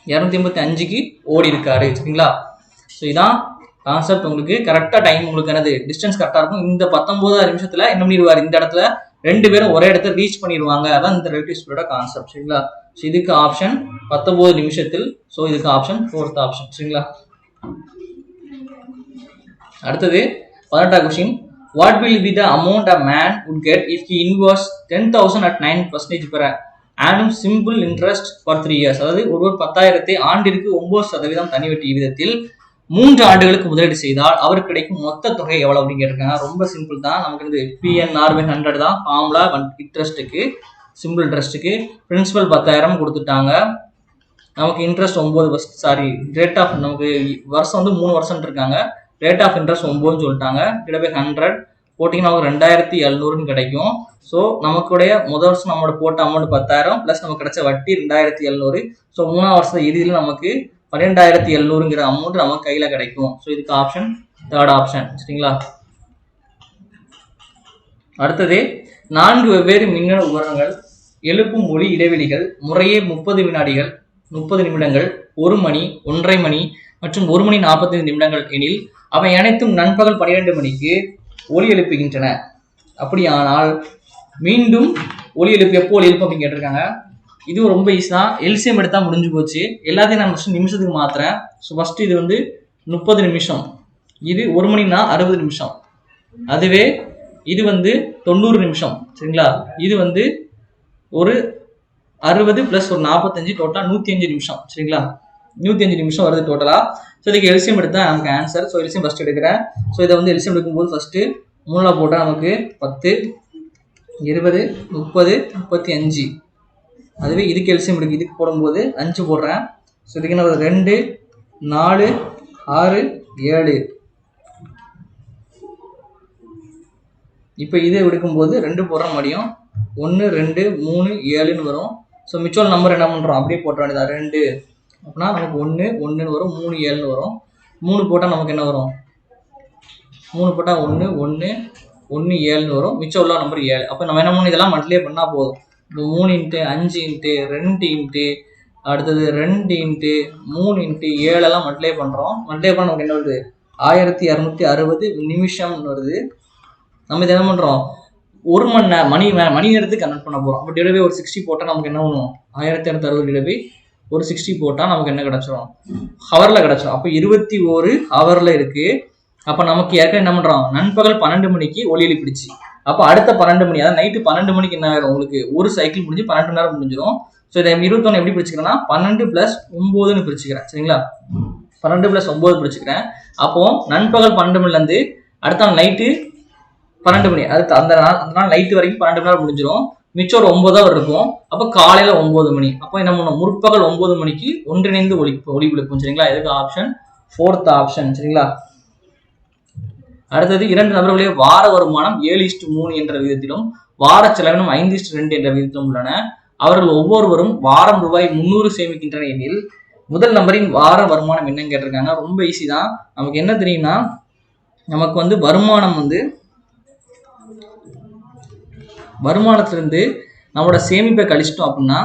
285க்கு ஓடி இருக்காரு. சரிங்களா? ஸோ இதான் கான்செப்ட். உங்களுக்கு கரெக்டா டைம், உங்களுக்கு என்னது டிஸ்டன்ஸ் கரெக்டா இருக்கும். இந்த 19 நிமிஷத்துல என்ன பண்ணிடுவாரு? இந்த இடத்துல ரெண்டு பேரும் ஒரே இடத்துல ரீச் பண்ணிடுவாங்க. அதான் இந்த ரிலேட்டிவ் ஸ்பீடோட கான்செப்ட். சரிங்களா? ஸோ இதுக்கு ஆப்ஷன் 19 நிமிஷத்தில். ஸோ இதுக்கு ஆப்ஷன் 4th ஆப்ஷன். சரிங்களா? அடுத்தது 18th question. What will be the amount a man would get if he invests 10,000 at 9% per annum simple interest for 3 years? அதாவது ஒருவர் 10,000 ஆண்டிற்கு 9% தனி வட்டி விகிதத்தில் 3 ஆண்டுகளுக்கு முதலீடு செய்தால் அவருக்கு கிடைக்கும் மொத்த தொகை எவ்வளவு அப்படின்னு கேட்டிருக்காங்க. ரொம்ப சிம்பிள் தான். நமக்கு வந்து PNR/100 தான் ஃபார்முலா. இன்ட்ரெஸ்ட்டுக்கு, சிம்பிள் இன்ட்ரெஸ்ட்டுக்கு பிரின்சிபல் 10,000 கொடுத்துட்டாங்க. நமக்கு இன்ட்ரெஸ்ட் 9%. சாரி, ரேட் ஆஃப், நமக்கு வருஷம் வந்து 3 வருஷம் இருக்காங்க. ரேட் ஆஃப் இன்ட்ரெஸ்ட் 9ன்னு சொல்லிட்டாங்க. கிட்டத்தட்ட 100 போட்டிங்கன்னா நமக்கு 2,700 கிடைக்கும். ஸோ நமக்குடைய முதல் வருஷம் நம்மளோட போட்ட அமௌண்ட் 10,000 ப்ளஸ் நமக்கு கிடைச்ச வட்டி 2,700. ஸோ 3ஆம் வருஷம் இறுதியில் நமக்கு 12,700ங்கிற அமௌண்ட் நமக்கு கையில கிடைக்கும். ஸோ இதுக்கு ஆப்ஷன் 3rd ஆப்ஷன். சரிங்களா? அடுத்தது 4 வெவ்வேறு மின்னணு உபகரணங்கள் எழுப்பும் ஒளி இடைவெளிகள் முறையே 30 வினாடிகள், 30 நிமிடங்கள், 1 மணி, 1:30 மணி மற்றும் 1 மணி 45 நிமிடங்கள் எனில் அவை அனைத்தும் நண்பகல் 12 மணிக்கு ஒலி எழுப்புகின்றன. அப்படியானால் மீண்டும் ஒலி எழுப்பு எப்போ ஒலி எழுப்பு அப்படின்னு கேட்டிருக்காங்க. இதுவும் ரொம்ப ஈஸி தான். எல்சிஎம் எடுத்தா முடிஞ்சு போச்சு. எல்லாத்தையும் நான் ஃபர்ஸ்ட் நிமிஷத்துக்கு மாத்துறேன். ஸோ ஃபர்ஸ்ட் இது வந்து 30 நிமிஷம், இது 1 மணினா 60 நிமிஷம், அதுவே இது வந்து 90 நிமிஷம். சரிங்களா? இது வந்து ஒரு 60 + ஒரு 45 டோட்டலா 105 நிமிஷம். சரிங்களா? 105 நிமிஷம் வருது டோட்டலா. ஸோ இதுக்கு எல்சிஎம் எடுத்தா நமக்கு ஆன்சர். ஸோ எல்சிஎம் ஃபர்ஸ்ட் எடுக்கிறேன். ஸோ இதை வந்து எல்சிஎம் எடுக்கும்போது ஃபர்ஸ்ட் 3ல போட்டால் நமக்கு 10, 20, 30, 35. அதுவே இதுக்கு எல்சிஎம் எடுக்கு, இதுக்கு போடும்போது 5 போடுறேன். ஸோ இதுக்கு என்ன 2, 4, 6, 7. இப்போ இதை எடுக்கும்போது 2 போடுற முடியும். 1, 2, 3, 7ன்னு வரும். ஸோ மிச்சம் நம்பர் என்ன பண்ணுறோம்? அப்படியே போட்ட வேண்டியதா. 2 அப்படின்னா நமக்கு 1, 1ன்னு வரும். 3, 7ன்னு வரும். 3 போட்டால் நமக்கு என்ன வரும்? 3 போட்டால் 1, 1, 1, 7ன்னு வரும். மிச்சம் உள்ள நம்பர் 7. அப்போ நம்ம என்ன பண்ணணும்? இதெல்லாம் மல்டிப்ளை பண்ணால் போதும். இப்போ 3 × 5 × 2 அடுத்தது 2 × 3 × 7 எல்லாம் மல்டிப்ளை பண்ணுறோம். மல்டிப்ளை பண்ண நமக்கு என்ன வருது? 1260 நிமிஷம்னு வருது. நம்ம இதை என்ன பண்ணுறோம்? 1 மணி நேரம், மணி நேரத்துக்கு கன்வெர்ட் பண்ண போகிறோம். அப்போ டிவைட் பை ஒரு 60 போட்டால் நமக்கு என்ன பண்ணும்? 1260 டிவைட் பை ஒரு 60 போட்டால் நமக்கு என்ன கிடச்சிரும்? ஹவரில் கிடச்சிரும். அப்போ 21 ஹவரில் இருக்குது. அப்போ நமக்கு ஏற்கனவே என்ன பண்ணுறோம்? நண்பகல் 12 மணிக்கு ஒலி எழுப்பிடுச்சு. அப்போ அடுத்த 12 மணி, அதாவது நைட்டு 12 மணிக்கு என்ன ஆயிரும்? உங்களுக்கு ஒரு சைக்கிள் முடிஞ்சு 12 மணி நேரம் முடிஞ்சிடும். ஸோ இதை 21 எப்படி பிடிச்சிக்கிறேன்னா 12 + 9ன்னு பிரிச்சுக்கிறேன். சரிங்களா? 12 + 9 பிரிச்சுக்கிறேன். அப்போ நண்பகல் 12 மணிலேருந்து அடுத்த நாள் நைட்டு 12 மணி, அடுத்து அந்த நாள் நைட்டு வரைக்கும் 12 மணி நேரம் முடிஞ்சிடும். மிச்சம் ஒரு 9 ஹவர் இருக்கும். அப்போ காலையில 9 மணி. அப்போ என்ன பண்ணும்? முற்பகல் 9 மணிக்கு ஒன்றிணைந்து ஒலி எழுப்பும். சரிங்களா? இதுக்கு ஆப்ஷன் 4th ஆப்ஷன். சரிங்களா? அடுத்தது 2 நபர்களே வார வருமானம் 7:3 என்ற விகிதத்திலும் வார செலவினம் 5:2 என்ற விகிதத்திலும் உள்ளன. அவர்கள் ஒவ்வொருவரும் வாரம் ரூபாய் 300 சேமிக்கின்றனர் எனில் முதல் நபரின் வார வருமானம் என்னன்னு கேட்டிருக்காங்க. ரொம்ப ஈஸி தான். நமக்கு என்ன தெரியும்னா, நமக்கு வந்து வருமானம் வந்து வருமானத்திலிருந்து நம்மளோட சேமிப்பை கழிச்சிட்டோம் அப்படின்னா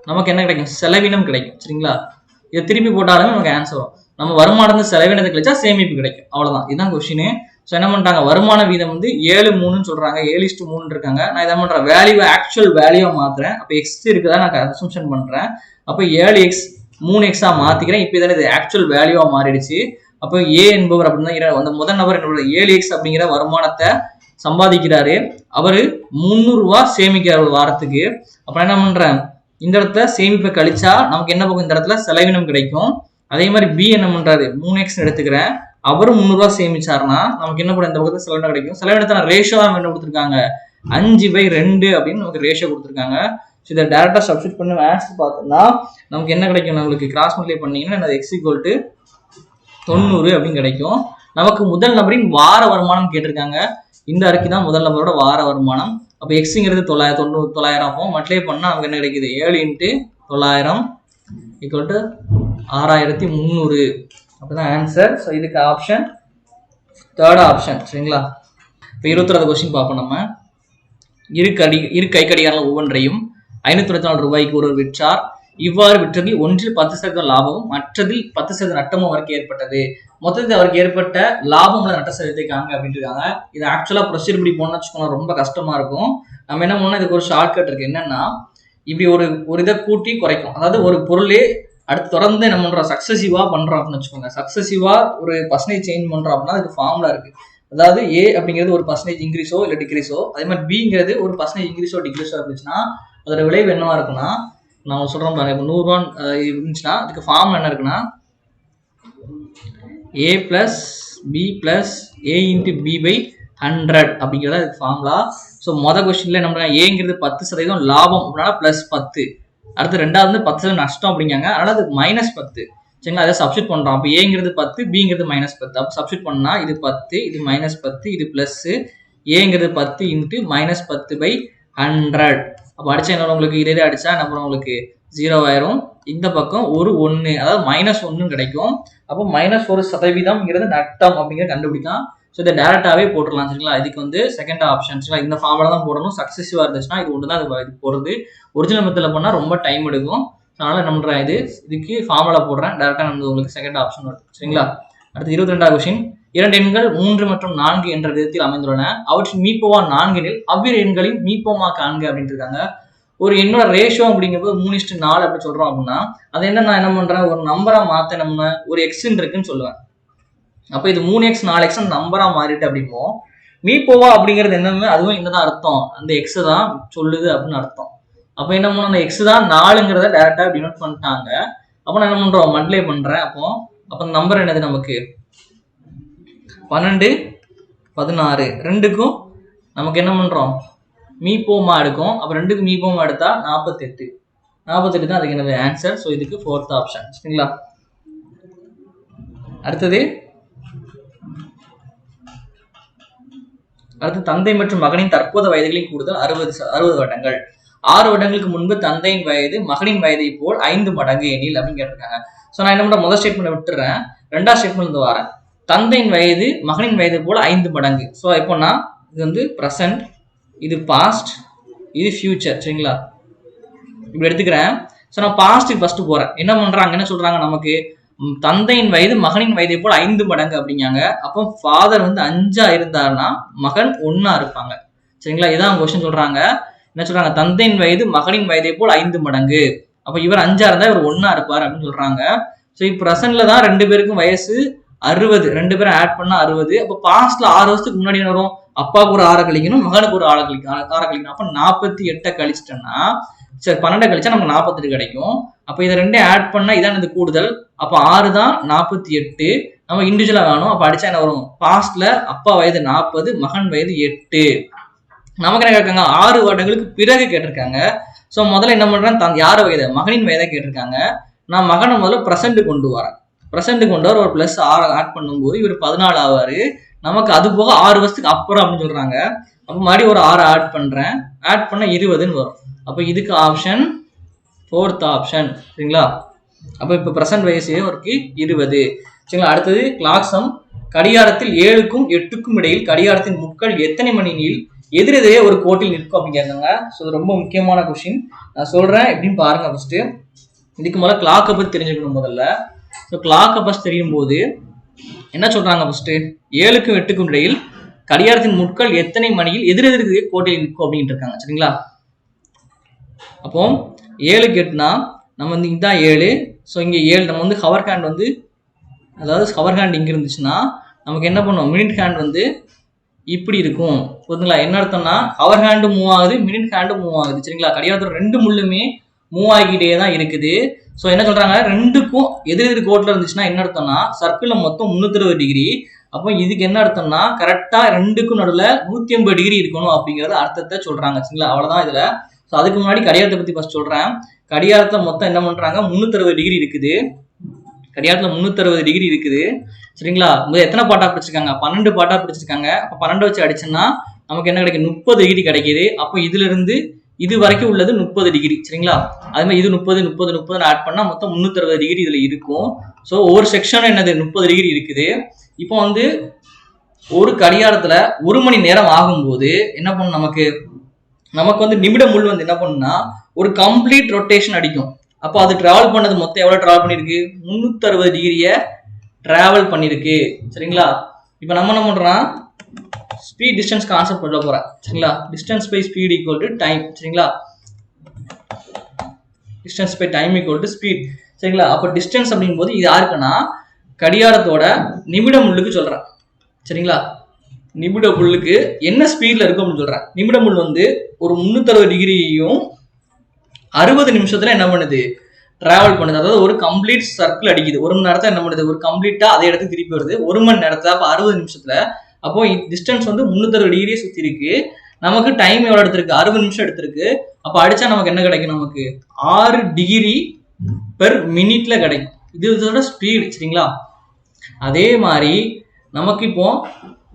நமக்கு என்ன கிடைக்கும்? செலவினம் கிடைக்கும். சரிங்களா? இதை திருப்பி போட்டாலுமே நமக்கு ஆன்சர் வரும். நம்ம வருமானத்தை செலவினத்தை கழிச்சா சேமிப்பு கிடைக்கும். அவ்வளவுதான், இதுதான் கொஸ்டின். ஸோ என்ன பண்றாங்க, வருமான வீதம் வந்து 7:3 சொல்றாங்க, 7:3 இருக்காங்க. நான் இதை பண்றேன், வேல்யூ ஆக்சுவல் வேல்யூ மாத்துறேன். அப்போ எக்ஸ் இருக்குதா நான் அசம்ஷன் பண்றேன். அப்போ 7x 3x மாத்திக்கிறேன். இப்போ இதான இது ஆக்சுவல் வேல்யூவா மாறிடுச்சு. அப்போ ஏ என்பவர் அப்படின்னா அந்த முதல் நபர் என்னோட 7x அப்படிங்கிற வருமானத்தை சம்பாதிக்கிறாரு. அவரு 300 ரூபாய் சேமிக்கிறார் ஒரு வாரத்துக்கு. அப்ப என்ன பண்றேன், இந்த இடத்துல சேமிப்பை கழிச்சா நமக்கு என்ன போகும், இந்த இடத்துல செலவினம் கிடைக்கும். அதே மாதிரி பி என்ன பண்றாரு, 3x எடுத்துக்கிறேன், அவரும் 300 ரூபாய் சேமிச்சாருன்னா நமக்கு என்ன பண்ணும், இந்த பக்கத்துல செலவினம் கிடைக்கும். செலவினத்தை ரேஷியோ தான் என்ன கொடுத்துருக்காங்க, 5/2 அப்படின்னு நமக்கு ரேஷியோ கொடுத்துருக்காங்க. ஸோ இதை டேரக்டா சப்ஸ்டிட் பண்ணி ஆன்சர் பார்த்தோம்னா நமக்கு என்ன கிடைக்கும், நம்மளுக்கு கிராஸ் மல்டிப்ளை பண்ணீங்கன்னா எக்ஸ் ஈக்குவல் டு 90 அப்படின்னு கிடைக்கும். நமக்கு முதல் நபரின் வார வருமானம் கேட்டிருக்காங்க. இந்த அறிக்கை தான் முதல் நபரோட வார வருமானம். அப்போ எக்ஸுங்கிறது 900 ஆகும். மல்டிப்ளை பண்ணா நமக்கு என்ன கிடைக்குது, 7 × 900 ஈக்குவல் டு 6300. அப்படிதான் ஆன்சர். ஸோ இதுக்கு ஆப்ஷன் தேர்ட் ஆப்ஷன். சரிங்களா? இப்போ 22வது கொஸ்டின் பார்ப்போம். நம்ம இரு கை கடிகாரம் ஒவ்வொன்றையும் 524 ரூபாய்க்கு ஒருவர் விற்றார். இவ்வாறு விற்றதில் ஒன்றில் 10% லாபமும் மற்றதில் 10% நட்டமும் அவருக்கு ஏற்பட்டது. மொத்தத்தில் அவருக்கு ஏற்பட்ட லாபம் நட்ட சதவீதத்தை காங்க அப்படின்ட்டு இருக்காங்க. இது ஆக்சுவலா ப்ரொசீஜர் இப்படி போனோம்னு வச்சுக்கோங்க, ரொம்ப கஷ்டமா இருக்கும். நம்ம என்ன பண்ணோம், இதுக்கு ஒரு ஷார்ட்கட் இருக்கு. என்னன்னா, இப்படி ஒரு இதை கூட்டி குறைக்கும். அதாவது ஒரு பொருளே அடுத்து தொடர்ந்து என்ன பண்றோம், சக்சசிவா பண்றோம் அப்படின்னு வச்சுக்கோங்க. சக்சசிவா ஒரு பர்சன்டேஜ் சேஞ்ச் பண்றோம் அப்படின்னா அதுக்கு ஃபார்முலா இருக்கு. அதாவது ஏ அப்படிங்கிறது ஒரு பர்சன்டேஜ் இன்க்ரீஸோ இல்லை டிக்ரீஸோ, அதே மாதிரி பிங்கிறது ஒரு பர்சன்டேஜ் இன்க்ரீஸோ டிக்ரீஸோ இருந்துச்சுன்னா அதோட விளைவு என்னவா இருக்குன்னா, நான் சொல்றேன் பாருங்க, இப்போ 100 ரூபா இருந்துச்சுன்னா அதுக்கு ஃபார்முலா என்ன இருக்குன்னா, a + b + a × b/100 அப்படிங்கிறத அதுக்கு ஃபார்முலா. ஸோ மொதல் கொஸ்டின்ல நம்ம ஏங்கிறது 10% லாபம் அப்படின்னா +10, அடுத்து ரெண்டாவது 10% நஷ்டம் அப்படிங்காங்க, அதனால அது -10. சரிங்களா? அதை சப்ஸ்டிட் பண்றோம். அப்போ ஏங்கிறது 10, பிங்கிறது -10. அப்போ சப்ஸ்டிட் பண்ணா இது 10, இது -10, இது பிளஸ், ஏங்கிறது 10 × -10/100. அப்போ அடிச்சா என்ன, உங்களுக்கு இதே அடிச்சா என்ன பண்ணும், உங்களுக்கு 0 ஆயிரும். இந்த பக்கம் ஒரு 1, அதாவது -1 கிடைக்கும். அப்போ -1% நட்டம் அப்படிங்கிறது கண்டுபிடிக்கலாம். ஸோ இதை டேரக்டாவே போட்டுடலாம். சரிங்களா? இதுக்கு வந்து செகண்ட் ஆப்ஷன். சரிங்களா? இந்த ஃபார்முலா தான் போடணும். சக்சஸிவா இருந்துச்சுன்னா இது ஒன்று தான் இது போடுறது. ஒரிஜினல் மெத்தடில் பண்ணால் ரொம்ப டைம் எடுக்கும். அதனால என்ன பண்றேன், இதுக்கு ஃபார்முலா போடுறேன். டேரக்டா வந்து உங்களுக்கு செகண்ட் ஆப்ஷன் வருது. சரிங்களா? அடுத்து 22வது கொஸ்டின். 2 எண்கள் 3 மற்றும் 4 என்ற விதத்தில் அமைந்துள்ளன. அவற்றின் மீப்போவா 4 எனில் அவ்விரு எண்களின் மீப்போமா காண்க அப்படின்ட்டு இருக்காங்க. ஒரு எண்ணோட ரேஷியோ அப்படிங்கிறது 3:4 அப்படி சொல்றோம் அப்படின்னா அது என்ன, நான் என்ன பண்றேன், ஒரு நம்பரா மாத்த நம்ம ஒரு எக்ஸ்ன்னு இருக்குன்னு சொல்லுவேன். அப்ப இது 3x 4x நம்பரா மாறிட்டு அப்படிமோ, மீப்போவா அப்படிங்கிறது என்னன்னு அதுவும் என்னதான் அர்த்தம், அந்த எக்ஸ் தான் சொல்லுது அப்படின்னு அர்த்தம். அப்ப என்ன பண்ணும், அந்த எக்ஸ் தான் 4ங்கிறத டேரக்டா டினோட் பண்ணிட்டாங்க. அப்ப நான் என்ன பண்றோம், மல்டிப்ளை பண்றேன். அப்போ அந்த நம்பர் என்னது, நமக்கு 12 16 ரெண்டுக்கும் நமக்கு என்ன பண்றோம், மீப்போமா எடுக்கும். அப்ப ரெண்டுக்கு மீப்போமா எடுத்தா 48 தான் அதுக்கு என்னது ஆன்சர். ஸோ இதுக்கு ஃபோர்த் ஆப்ஷன். சரிங்களா? அடுத்து தந்தை மற்றும் மகனின் தற்போதைய வயதுகளின் கூடுதல் 60 வருடங்கள். 6 வருடங்களுக்கு முன்பு தந்தையின் வயது மகனின் வயதை போல் 5 மடங்கு எண்ணில் அப்படின்னு கேட்டிருக்காங்க. ஸோ நான் என்ன பண்றேன், முதல் ஸ்டேட்மெண்ட் விட்டுறேன், ரெண்டாவது ஸ்டேட்மெண்ட் வந்து வரேன். தந்தையின் வயது மகனின் வயது போல் 5 மடங்கு. ஸோ எப்போனா இது வந்து ப்ரெசன்ட், இது பாஸ்ட், இது ஃபியூச்சர். சரிங்களா? இப்படி எடுத்துக்கிறேன். ஸோ நான் பாஸ்ட்டுக்கு ஃபர்ஸ்ட் போறேன். என்ன பண்றாங்க, என்ன சொல்றாங்க, நமக்கு தந்தையின் வயது மகனின் வயதை போல் 5 மடங்கு அப்படிங்காங்க. அப்போ ஃபாதர் வந்து 5 இருந்தாருன்னா மகன் 1 இருப்பாங்க. சரிங்களா? இதான் கொஸ்டின் சொல்றாங்க. என்ன சொல்றாங்க, தந்தையின் வயது மகனின் வயதை போல் 5 மடங்கு. அப்ப இவர் 5 இருந்தா இவர் 1 இருப்பார் அப்படின்னு சொல்றாங்க. ஸோ இப்போ ப்ரெசென்ட்ல தான் 2 பேருக்கும் வயசு 60, 2 பேரும் ஆட் பண்ணா 60. அப்போ பாஸ்ட்ல 6 வருஷத்துக்கு முன்னாடி என்ன வரும், அப்பாவுக்கு ஒரு 6 கழிக்கணும், மகனுக்கு ஒரு 6 கழிக்கணும். அப்ப 48 கழிச்சிட்டோம்னா, சரி 12 கழிச்சா நமக்கு 48 கிடைக்கும். அப்ப இதை ரெண்டையும் ஆட் பண்ணா இதான் இந்த கூடுதல். அப்ப 6 தான் 48. நம்ம இண்டிவிஜுவலா வேணும். அப்ப அடிச்சா என்ன வரும், பாஸ்ட்ல அப்பா வயது 40, மகன் வயது 8. நமக்கு என்ன கேட்காங்க, 6 வருடங்களுக்கு பிறகு கேட்டிருக்காங்க. ஸோ முதல்ல என்ன பண்றேன், யார் வயது, மகனின் வயதை கேட்டிருக்காங்க. நான் மகனை முதல்ல ப்ரெசென்ட் கொண்டு வரேன். ப்ரெசென்ட் கொண்டு வர ஒரு பிளஸ் 6 ஆட் பண்ணும்போது இவர் 14 ஆவாரு. நமக்கு அது போக 6 வருஷத்துக்கு அப்புறம் அப்படின்னு சொல்றாங்க. அப்போ மறுபடியும் ஒரு 6 ஆட் பண்றேன். ஆட் பண்ண 20ன்னு வரும். அப்போ இதுக்கு ஆப்ஷன் ஃபோர்த் ஆப்ஷன். சரிங்களா? அப்போ இப்போ ப்ரெசென்ட் வயசு அவருக்கு 20. சரிங்களா? அடுத்தது கிளாக் சம். கடிகாரத்தில் 7க்கும் 8க்கும் இடையில் கடிகாரத்தின் முட்கள் எத்தனை மணியில் எதிரெதிரே ஒரு கோட்டில் நிற்கும் அப்படின்னு கேட்காங்க. ஸோ இது ரொம்ப முக்கியமான கொஸ்டின். நான் சொல்றேன் எப்படின்னு பாருங்க. ஃபர்ஸ்ட் இதுக்கு மேலே கிளாக்கை பற்றி தெரிஞ்சுக்கணும் முதல்ல. ஸோ கிளாக்கை ஃபர்ஸ்ட் தெரியும் போது என்ன சொல்றாங்க, ஃபர்ஸ்ட் 7க்கும் 8க்கும் இடையில் கடிகாரத்தின் முட்கள் எத்தனை மணியில் எதிரெதிரே கோட்டில் நிற்கும் அப்படின்ட்டு இருக்காங்க. சரிங்களா? அப்போ 7க்கு 8னா நம்ம வந்து இதுதான் 7. ஸோ இங்கே 7 நம்ம வந்து ஹவர் ஹேண்ட் வந்து, அதாவது ஹவர் ஹேண்ட் இங்கே இருந்துச்சுன்னா நமக்கு என்ன பண்ணுவோம், மினிட் ஹேண்ட் வந்து இப்படி இருக்கும். புரியுதுங்களா? என்ன அர்த்தம்னா ஹவர் ஹேண்டு மூவ் ஆகுது, மினிட் ஹேண்டு மூவ் ஆகுது. சரிங்களா? கடிகாரத்தோட 2 முள்ளுமே மூவ் ஆகிக்கிட்டே தான் இருக்குது. ஸோ என்ன சொல்றாங்க, 2க்கும் எதிரெதிர் கோட்டில் இருந்துச்சுன்னா என்ன அர்த்தம்னா சர்க்கிள்ல மொத்தம் 360 டிகிரி. அப்போ இதுக்கு என்ன அர்த்தம்னா கரெக்டா 2க்கும் நடுவில் 180 டிகிரி இருக்கணும் அப்படிங்கறது அர்த்தத்தை சொல்றாங்க. சரிங்களா? அவ்வளவுதான் இதுல. ஸோ அதுக்கு முன்னாடி கடிகாரத்தை பத்தி ஃபர்ஸ்ட் சொல்றேன். கடிகாரத்துல மொத்தம் என்ன பண்றாங்க, 360 டிகிரி இருக்குது. கடிகாரத்துல 360 டிகிரி இருக்குது. சரிங்களா? எத்தனை பாட்டா பிடிச்சிருக்காங்க, 12 பாட்டா பிடிச்சிருக்காங்க. அப்ப 12 வச்சு அடிச்சோம்னா நமக்கு என்ன கிடைக்கும், 30 டிகிரி கிடைக்குது. அப்போ இதுல இருந்து இது வரைக்கும் உள்ளது 30 டிகிரி. சரிங்களா? அது மாதிரி இது 30 30 30 ஆட் பண்ணா மொத்தம் 360 டிகிரி இதுல இருக்கும். ஸோ ஒவ்வொரு செக்ஷனும் என்னது 30 டிகிரி இருக்குது. இப்போ வந்து ஒரு கடிகாரத்துல 1 மணி நேரம் ஆகும்போது என்ன பண்ணும், நமக்கு வந்து நிமிட முள் வந்து என்ன பண்ணுன்னா ஒரு கம்ப்ளீட் ரொட்டேஷன் அடிக்கும். அப்போ அது டிராவல் பண்ணது மொத்தம் எவ்வளவு டிராவல் பண்ணிருக்கு, 360 டிகிரிய டிராவல் பண்ணிருக்கு. சரிங்களா? இப்போ நம்ம என்ன பண்றோம், ஸ்பீட் டிஸ்டன்ஸ் கான்செப்ட் சொல்ல போறேன். சரிங்களா? Distance by speed equal to time. சரிங்களா? Distance by time equal to speed. சரிங்களா? அப்போ டிஸ்டன்ஸ் அப்படிங்கும் போது இது யாருக்குன்னா கடிகாரத்தோட நிமிட முள்ளுக்கு சொல்றேன். சரிங்களா? நிமிட முள்ளுக்கு என்ன ஸ்பீட்ல இருக்கும் அப்படின்னு சொல்றேன். நிமிட முள் வந்து ஒரு 360 டிகிரியும் 60 நிமிஷத்துல என்ன பண்ணுது, டிராவல் பண்ணுது. அதாவது ஒரு கம்ப்ளீட் சர்க்கிள் அடிக்குது. 1 மணி நேரத்துல என்ன பண்ணுது, ஒரு கம்ப்ளீட்டா அதே இடத்துக்கு திருப்பி வருது 1 மணி நேரத்துல. அப்போ 60 நிமிஷத்துல. அப்போ டிஸ்டன்ஸ் வந்து 360 டிகிரியே சுத்தி இருக்கு. நமக்கு டைம் எவ்வளவு எடுத்திருக்கு, 60 நிமிஷம் எடுத்திருக்கு. அப்போ அடிச்சா நமக்கு என்ன கிடைக்கும், நமக்கு 6 டிகிரி பெர் மினிட்ல கிடைக்கும். இது இதோட ஸ்பீடு. சரிங்களா? அதே மாதிரி நமக்கு இப்போ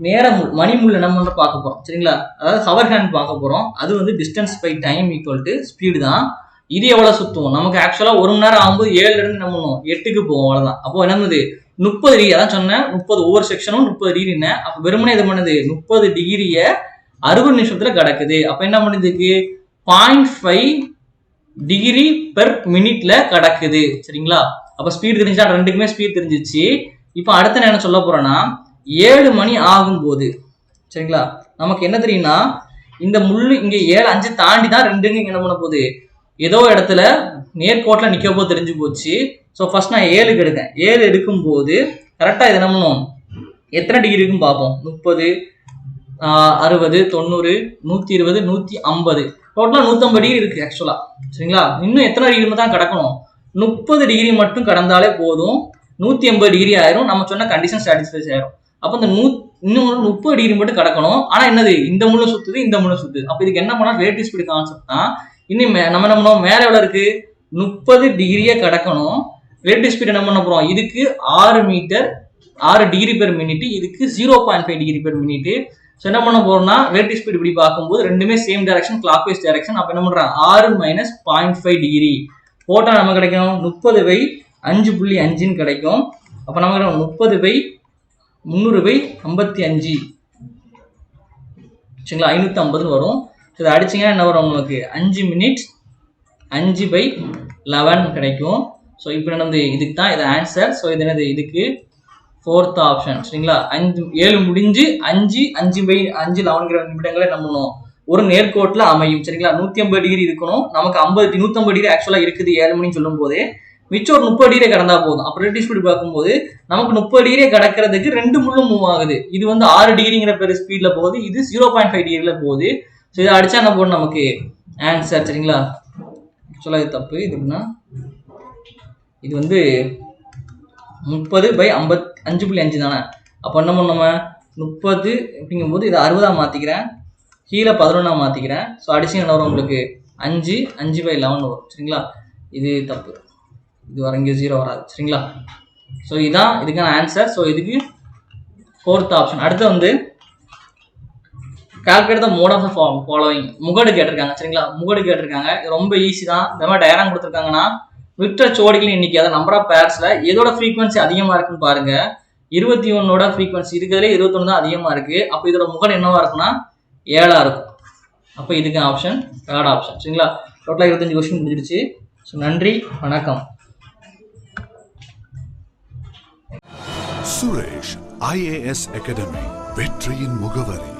நேரம் மணி முள்ள நம்ம பார்க்க போறோம். சரிங்களா? அதாவது ஹவர் ஹேண்ட் பார்க்க போறோம். அது வந்து distance by time equal to speed தான். இது எவ்வளவு சுத்துவோம், நமக்கு ஆக்சுவலா 1 மணி நேரம் ஆகும்போது 7ல இருந்து என்ன பண்ணுவோம், 8க்கு போவோம். அவ்வளவுதான். அப்போ என்னது 30 டிகிரி. அதான் சொன்னேன் 30, ஒவ்வொரு செக்ஷனும் 30 டிகிரி. அப்ப வெறுமனே இது பண்ணுது 30 டிகிரிய 60 நிமிஷத்துல கிடக்குது. அப்ப என்ன பண்ணுதுக்கு 0.5 டிகிரி பெர் மினிட்ல கிடக்குது. சரிங்களா? அப்ப ஸ்பீட் தெரிஞ்சா, ரெண்டுக்குமே ஸ்பீட் தெரிஞ்சிச்சு. இப்ப அடுத்த நான் என்ன சொல்ல போறேன்னா 7 மணி ஆகும் போது, சரிங்களா, நமக்கு என்ன தெரியும்னா இந்த முள்ளு இங்க 7:05 தாண்டி தான் ரெண்டுங்க என்ன பண்ண போகுது, ஏதோ இடத்துல நேர்கோட்டில் நிற்க போது தெரிஞ்சு போச்சு. ஸோ ஃபர்ஸ்ட் நான் 7க்கு எடுக்கேன். 7 எடுக்கும் போது கரெக்டாக இது என்ன பண்ணுவோம், எத்தனை டிகிரி இருக்குன்னு பார்ப்போம். 30, 60, 90, 120, 150, டோட்டலாக 150 டிகிரி இருக்கு ஆக்சுவலா. சரிங்களா? இன்னும் எத்தனை டிகிரி தான் கிடக்கணும், 30 டிகிரி மட்டும் கடந்தாலே போதும், 180 டிகிரி ஆயிரும். நம்ம சொன்ன கண்டிஷன் சாட்டிஸ்ஃபை ஆயிரும். அப்போ இந்த இன்னும் 30 டிகிரி மட்டும் கிடக்கணும். ஆனா என்னது, இந்த முள்ளு சுத்துது, இந்த முள்ளு சுத்துது. அப்ப இதுக்கு என்ன பண்ணா ரிலேட்டிவ் ஸ்பீடு கான்செப்ட் தான். இன்னும் நம்ம என்ன பண்ணோம், மேல எவ்வளவு இருக்கு, 30 டிகிரியே கிடக்கணும். ரிலேட்டிவ் ஸ்பீட் என்ன பண்ண போறோம், இதுக்கு 6 டிகிரி பெர் மினிட், இதுக்கு 0.5 டிகிரி பெர் மினிட். ஸோ என்ன பண்ண போறோம்னா ரிலேட்டிவ் ஸ்பீட் இப்படி பார்க்கும்போது ரெண்டுமே same direction, clockwise direction. அப்ப என்ன பண்றான் 6 மைனஸ் 0.5 டிகிரி போட்டா நம்ம கிடைக்கும் 30/5.5 கிடைக்கும். அப்ப நம்ம 30/300/55, சரிங்களா, 550 வரும். இதை அடிச்சிங்கன்னா என்ன வரும் உங்களுக்கு 5 மினிட்ஸ் 5/11 கிடைக்கும். ஸோ இப்போ என்னது இதுக்கு தான் இது ஆன்சர். ஸோ இது என்னது, இதுக்கு 4th ஆப்ஷன். சரிங்களா? 7 முடிஞ்சு 5/11 நிமிடங்களை என்ன பண்ணும், ஒரு நேர்கோட்டில் அமையும். சரிங்களா? 180 டிகிரி இருக்கணும். நமக்கு 150 டிகிரி ஆக்சுவலா இருக்குது 7 மணின்னு சொல்லும் போதே. மிச்சம் ஒரு 30 டிகிரி கடந்தா போதும். அப்போ ரிலேட்டிவ் ஸ்பீட் பார்க்கும்போது நமக்கு 30 டிகிரி கடக்கிறதுக்கு 2 முள்ளும் மூவ் ஆகுது. இது வந்து 6 டிகிரிங்கிற பெரிய ஸ்பீட்ல போகுது, இது 0.5 டிகிரில போகுது. ஸோ இதை அடிச்சா என்ன போடும் நமக்கு ஆன்சர். சரிங்களா? ஆக்சுவலா இது தப்பு. இதுக்குன்னா இது வந்து 30/5.5 தானே. அப்போ என்ன பண்ண, 30 அப்படிங்கும்போது இதை 60 மாத்திக்கிறேன், கீழே 11 மாத்திக்கிறேன். ஸோ அடிச்சு என்ன வரும் உங்களுக்கு 5/11 வரும். சரிங்களா? இது தப்பு, இது வர இங்கே 0 வராது. சரிங்களா? ஸோ இதுதான் இதுக்கான ஆன்சர். ஸோ இதுக்கு 4th ஆப்ஷன். அடுத்து வந்து calculate the mode of the following. முகடு கேட்டிருக்காங்க. சரிங்களா? முகடு கேட்டிருக்காங்க. இது ரொம்ப ஈஸி தான். இந்த மாதிரி டயக்ராம் கொடுத்துருக்காங்கன்னா விட்ட ஜோடிகளின் எண்ணிக்கை, அதாவது நம்பர் ஆஃப் பேர்ஸ்ல எதோட ஃப்ரீக்வன்சி அதிகமா இருக்குன்னு பாருங்க. 21ஓட ஃப்ரீக்வன்சி இருக்கிறதுல 21 தான் அதிகமா இருக்கு. அப்போ இதோட முகடு என்னவா இருக்குன்னா 7ஆ இருக்கும். அப்போ இதுக்கு ஆப்ஷன் தேர்ட் ஆப்ஷன். சரிங்களா? டோட்டலாக 25 கொஸ்டின் முடிஞ்சிடுச்சு. ஸோ நன்றி, வணக்கம். சுரேஷ் IAS அகாடமி, வெற்றியின் முகவரி.